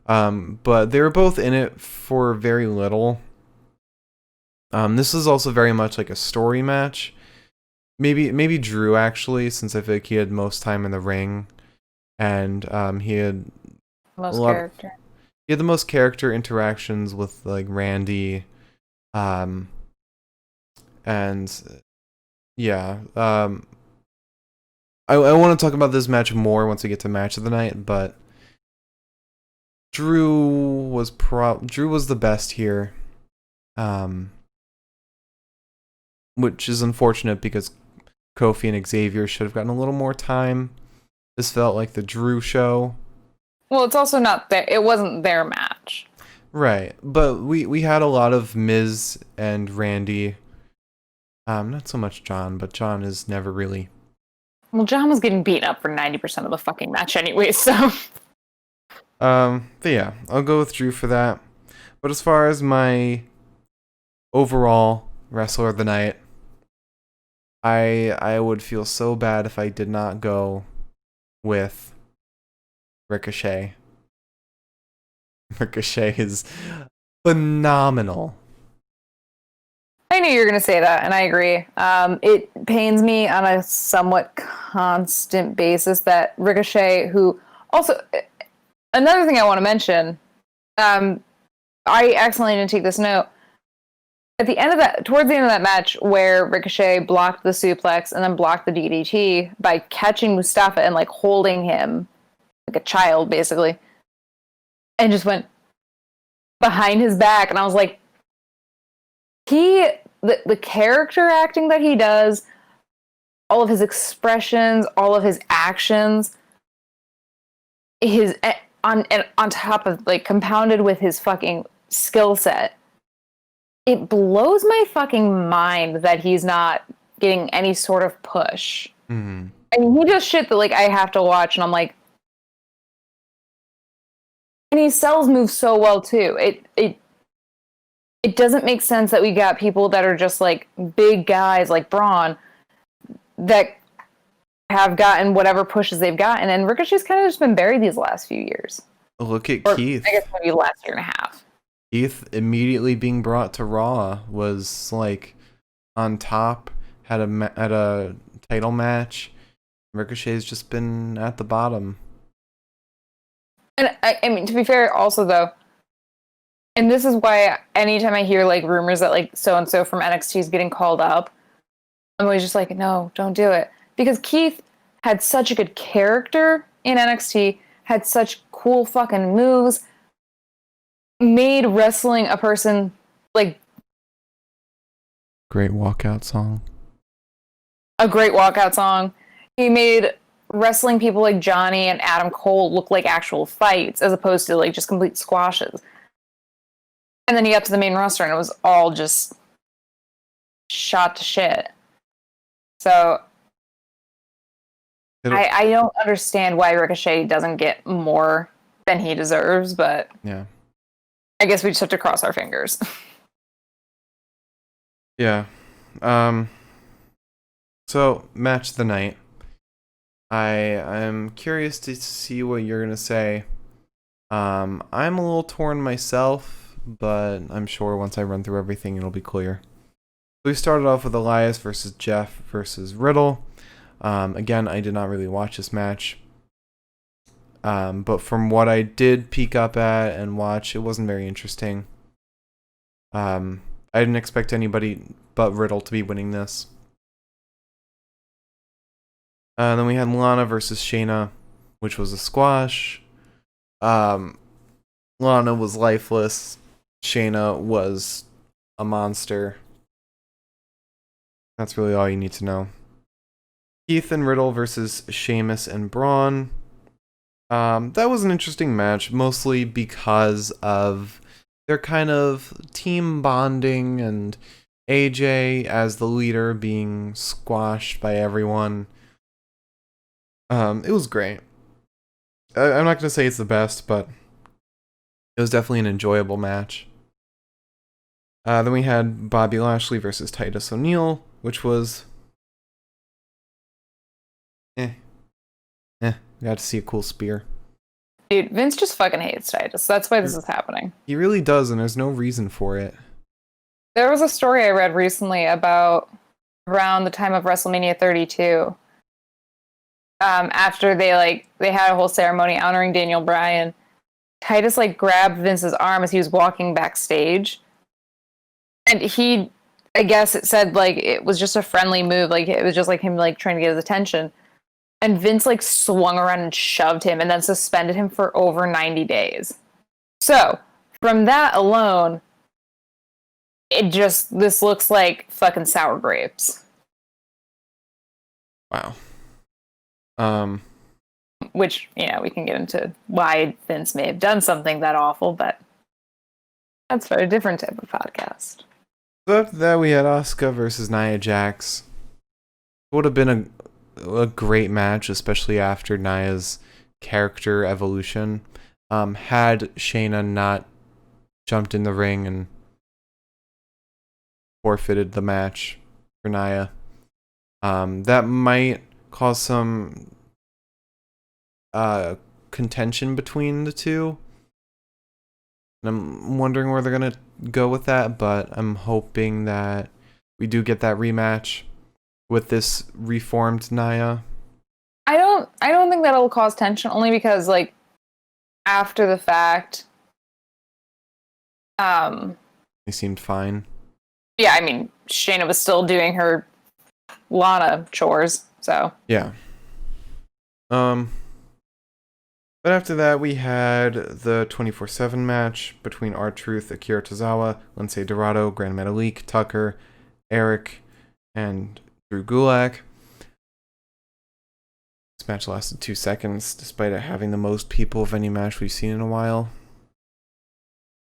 But they were both in it for very little. This is also very much like a story match. Maybe Drew, actually, since I feel like he had most time in the ring, and he had the most character interactions with like Randy, and yeah. I want to talk about this match more once we get to match of the night, but Drew was the best here, which is unfortunate because Kofi and Xavier should have gotten a little more time. This felt like the Drew show. Well, it's also not it wasn't their match. Right, but we had a lot of Miz and Randy. Not so much John, but John is never really. Well, John was getting beaten up for 90% of the fucking match anyway, so. But yeah, I'll go with Drew for that. But as far as my overall wrestler of the night. I would feel so bad if I did not go with Ricochet. Ricochet is phenomenal. I knew you were going to say that, and I agree. It pains me on a somewhat constant basis that Ricochet, who also, another thing I want to mention, I accidentally didn't take this note. At the end of that, towards the end of that match, where Ricochet blocked the suplex and then blocked the DDT by catching Mustafa and like holding him like a child, basically, and just went behind his back, and I was like, the character acting that he does, all of his expressions, all of his actions, his on top of like compounded with his fucking skill set, it blows my fucking mind that he's not getting any sort of push. Mm-hmm. I mean, he does shit that like I have to watch, and I'm like, and he sells moves so well too. It doesn't make sense that we got people that are just like big guys like Braun that have gotten whatever pushes they've gotten, and Ricochet's kind of just been buried these last few years. Look at Or, Keith. I guess maybe the last year and a half. Keith immediately being brought to Raw was like on top, had a title match. Ricochet's just been at the bottom. And I mean, to be fair, also though, and this is why anytime I hear like rumors that like so and so from NXT is getting called up, I'm always just like, no, don't do it, because Keith had such a good character in NXT, had such cool fucking moves, made wrestling a person like Great walkout song. a great walkout song. He made wrestling people like Johnny and Adam Cole look like actual fights as opposed to like just complete squashes. And then he got to the main roster and it was all just shot to shit. So I don't understand why Ricochet doesn't get more than he deserves, but yeah, I guess we just have to cross our fingers. yeah. So match of the night. I'm curious to see what you're gonna say. I'm a little torn myself, but I'm sure once I run through everything, it'll be clear. We started off with Elias versus Jeff versus Riddle. Again, I did not really watch this match. But from what I did peek up at and watch, it wasn't very interesting. I didn't expect anybody but Riddle to be winning this. Then we had Lana versus Shayna, which was a squash. Lana was lifeless. Shayna was a monster. That's really all you need to know. Keith and Riddle versus Sheamus and Braun. That was an interesting match, mostly because of their kind of team bonding and AJ as the leader being squashed by everyone. It was great. I'm not going to say it's the best, but it was definitely an enjoyable match. Then we had Bobby Lashley versus Titus O'Neil, which was got to see a cool spear. Dude, Vince just fucking hates Titus. That's why this is happening. He really does, and there's no reason for it. There was a story I read recently about around the time of WrestleMania 32. After they had a whole ceremony honoring Daniel Bryan, Titus grabbed Vince's arm as he was walking backstage, and I guess it said it was just a friendly move, it was just him trying to get his attention, and Vince swung around and shoved him and then suspended him for over 90 days. So from that alone, this looks like fucking sour grapes. Wow. Which, we can get into why Vince may have done something that awful, but that's for a different type of podcast. So after that, we had Asuka versus Nia Jax. It would have been a great match, especially after Nia's character evolution. Had Shayna not jumped in the ring and forfeited the match for Nia. That might cause some contention between the two. And I'm wondering where they're gonna go with that, but I'm hoping that we do get that rematch with this reformed Nia. I don't think that'll cause tension, only because like after the fact, They seemed fine. yeah, I mean Shayna was still doing her Lana chores, so Yeah. But after that, we had the 24/7 match between R-Truth, Akira Tozawa, Lindsay Dorado, Grand Metalik, Tucker, Eric, and Drew Gulak. This match lasted 2 seconds, despite it having the most people of any match we've seen in a while.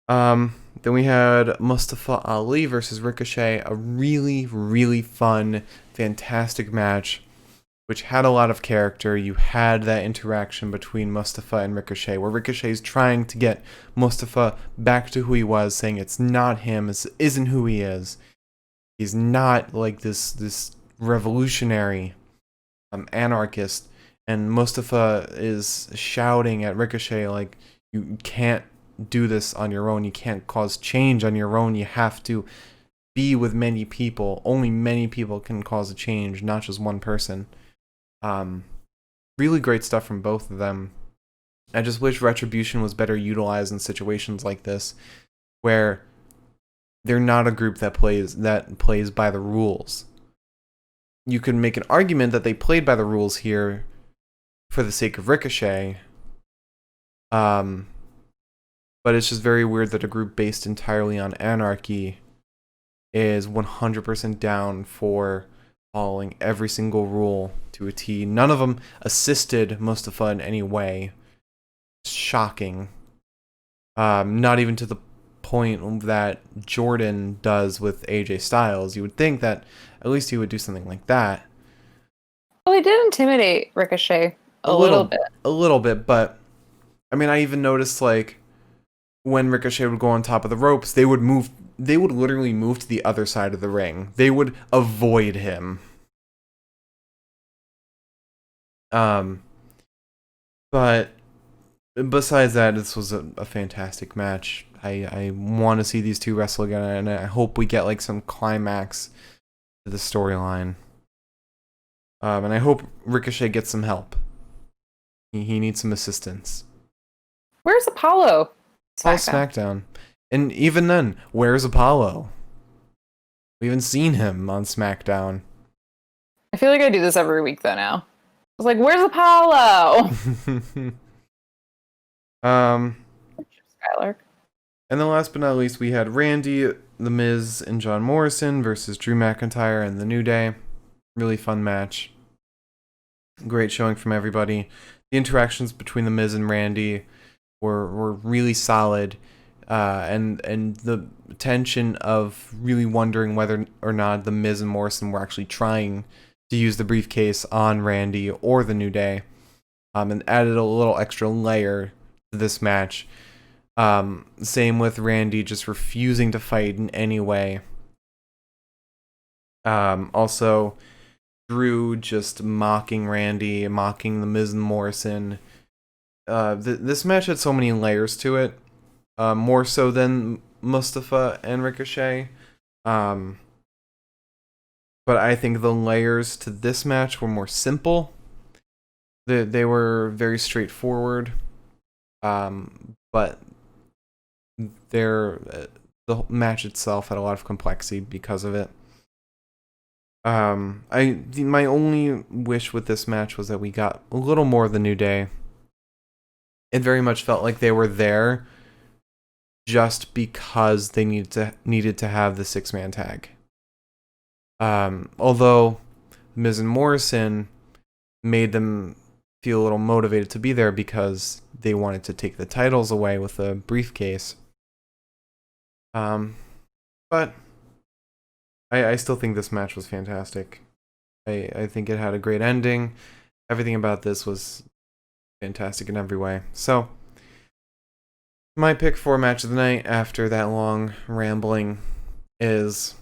Then we had Mustafa Ali versus Ricochet, a really, really fun, fantastic match, which had a lot of character. You had that interaction between Mustafa and Ricochet, where Ricochet is trying to get Mustafa back to who he was, saying it's not him, this isn't who he is. He's not like this revolutionary anarchist. And Mustafa is shouting at Ricochet like, you can't do this on your own. You can't cause change on your own. You have to be with many people. Only many people can cause a change, not just one person. Really great stuff from both of them. I just wish Retribution was better utilized in situations like this, where they're not a group that plays by the rules. You could make an argument that they played by the rules here for the sake of Ricochet. But it's just very weird that a group based entirely on anarchy is 100% down for following every single rule to a T. None of them assisted Mustafa in any way. Shocking. Not even to the point that Jordan does with AJ Styles. You would think that at least he would do something like that. well, he did intimidate Ricochet a little bit. A little bit, but I mean, I even noticed like when Ricochet would go on top of the ropes, they would literally move to the other side of the ring. They would avoid him. But besides that, this was a fantastic match. I want to see these two wrestle again, and I hope we get like some climax to the storyline. And I hope Ricochet gets some help. He needs some assistance. Where's Apollo? SmackDown. And even then, where's Apollo? We haven't seen him on SmackDown. I feel like I do this every week though now. I was like, where's Apollo? Skylar. And then last but not least, we had Randy, The Miz, and John Morrison versus Drew McIntyre and The New Day. Really fun match. Great showing from everybody. The interactions between The Miz and Randy were really solid. And the tension of really wondering whether or not The Miz and Morrison were actually trying to use the briefcase on Randy or The New Day. And added a little extra layer to this match. Same with Randy just refusing to fight in any way. Also, Drew just mocking Randy, mocking The Miz and Morrison. This match had so many layers to it. More so than Mustafa and Ricochet. But I think the layers to this match were more simple. They were very straightforward. But the match itself had a lot of complexity because of it. My only wish with this match was that we got a little more of The New Day. It very much felt like they were there just because they needed to have the 6-man tag. Although Miz and Morrison made them feel a little motivated to be there because they wanted to take the titles away with a briefcase. But I still think this match was fantastic. I think it had a great ending. Everything about this was fantastic in every way. So, my pick for match of the night after that long rambling is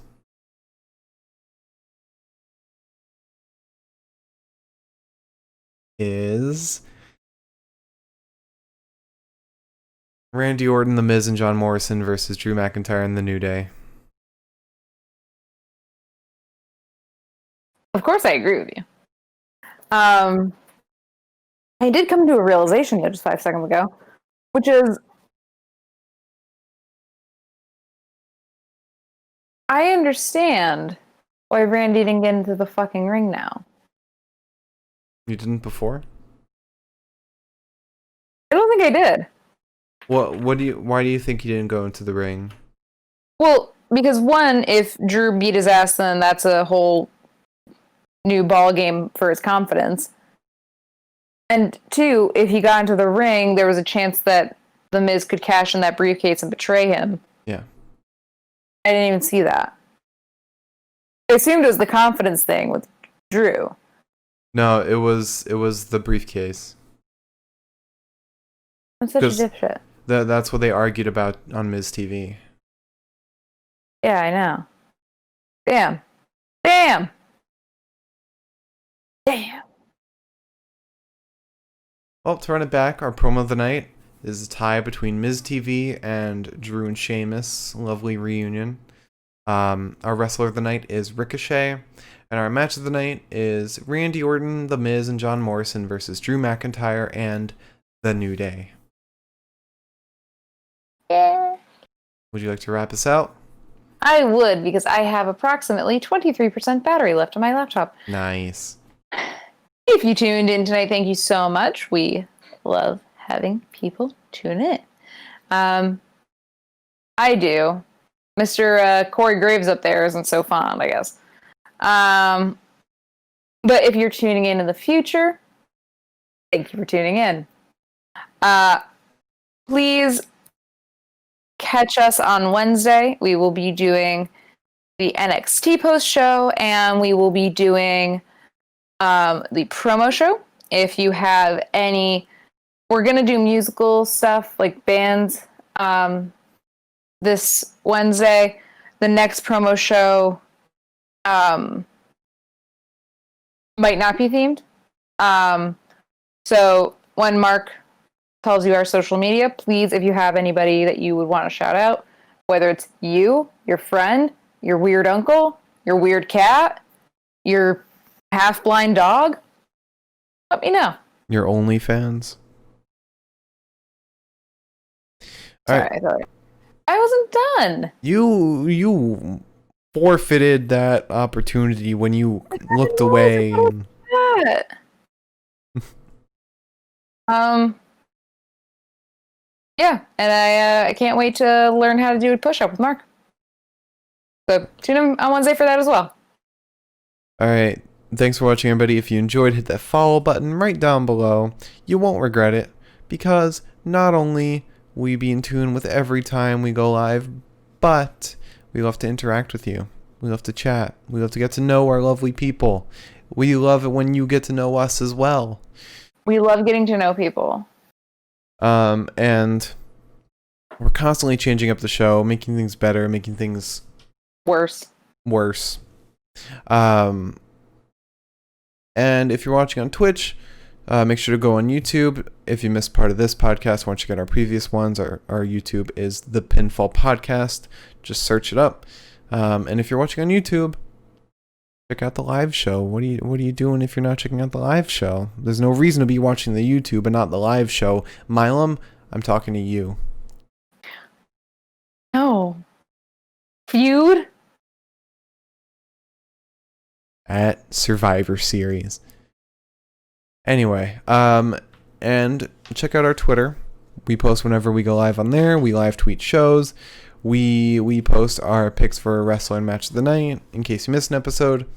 is Randy Orton, The Miz, and John Morrison versus Drew McIntyre and The New Day. Of course, I agree with you. I did come to a realization just 5 seconds ago, which is I understand why Randy didn't get into the fucking ring now. You didn't before? I don't think I did. Why do you think he didn't go into the ring? Well, because one, if Drew beat his ass, then that's a whole new ball game for his confidence. And two, if he got into the ring, there was a chance that The Miz could cash in that briefcase and betray him. Yeah. I didn't even see that. I assumed it was the confidence thing with Drew. No, it was the briefcase. I'm such a dipshit. That's what they argued about on Miz TV. Yeah, I know. Damn. Damn. Damn. Well, to run it back, our promo of the night is a tie between Miz TV and Drew and Sheamus. Lovely reunion. Our wrestler of the night is Ricochet. And our match of the night is Randy Orton, The Miz, and John Morrison versus Drew McIntyre and The New Day. Yeah. Would you like to wrap us out? I would, because I have approximately 23% battery left on my laptop. Nice. If you tuned in tonight, thank you so much. We love having people tune in. I do. Mr. Corey Graves up there isn't so fond, I guess. But if you're tuning in the future, thank you for tuning in. Please catch us on Wednesday. We will be doing the NXT post show, and we will be doing the promo show. If you have any, we're gonna do musical stuff like bands this Wednesday. The next promo show might not be themed. So when Mark tells you our social media, please, if you have anybody that you would want to shout out, whether it's you, your friend, your weird uncle, your weird cat, your half-blind dog, let me know. Your OnlyFans. Sorry, I wasn't done. You forfeited that opportunity when you looked away. Yeah, and I can't wait to learn how to do a push-up with Mark. So tune in on Wednesday for that as well. All right. Thanks for watching, everybody. If you enjoyed, hit that follow button right down below. You won't regret it, because not only will you be in tune with every time we go live, but we love to interact with you. We love to chat. We love to get to know our lovely people. We love it when you get to know us as well. We love getting to know people. And we're constantly changing up the show, making things better, making things worse. And if you're watching on Twitch, make sure to go on YouTube. If you missed part of this podcast, want to check out our previous ones, our YouTube is the Pinfall Podcast. Just search it up. And if you're watching on YouTube, check out the live show. What are you doing if you're not checking out the live show? There's no reason to be watching the YouTube and not the live show. Milam, I'm talking to you. No. Feud? At Survivor Series. Anyway, and check out our Twitter. We post whenever we go live on there. We live tweet shows. We post our picks for a wrestler and match of the night in case you missed an episode.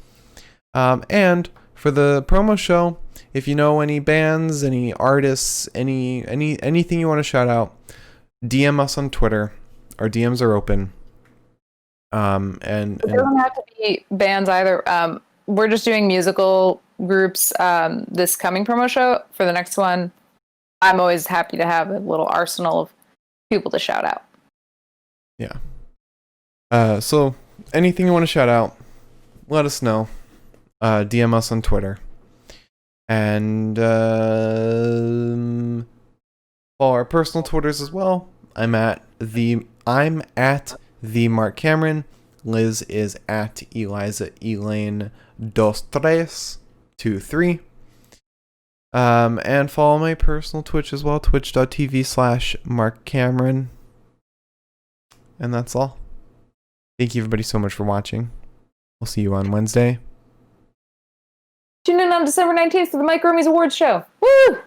And for the promo show, if you know any bands, any artists, anything you want to shout out, DM us on Twitter. Our DMs are open. And it doesn't have to be bands either. We're just doing musical groups this coming promo show. For the next one, I'm always happy to have a little arsenal of people to shout out. Yeah. So anything you want to shout out, let us know. DM us on Twitter. And follow our personal Twitters as well. I'm at the Mark Cameron. Liz is at Eliza Elaine 2323. And follow my personal Twitch as well, twitch.tv/Mark Cameron. And that's all. Thank you everybody so much for watching. We'll see you on Wednesday. Tune in on December 19th for the Mike Romies Awards show. Woo!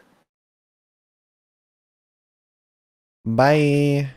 Bye.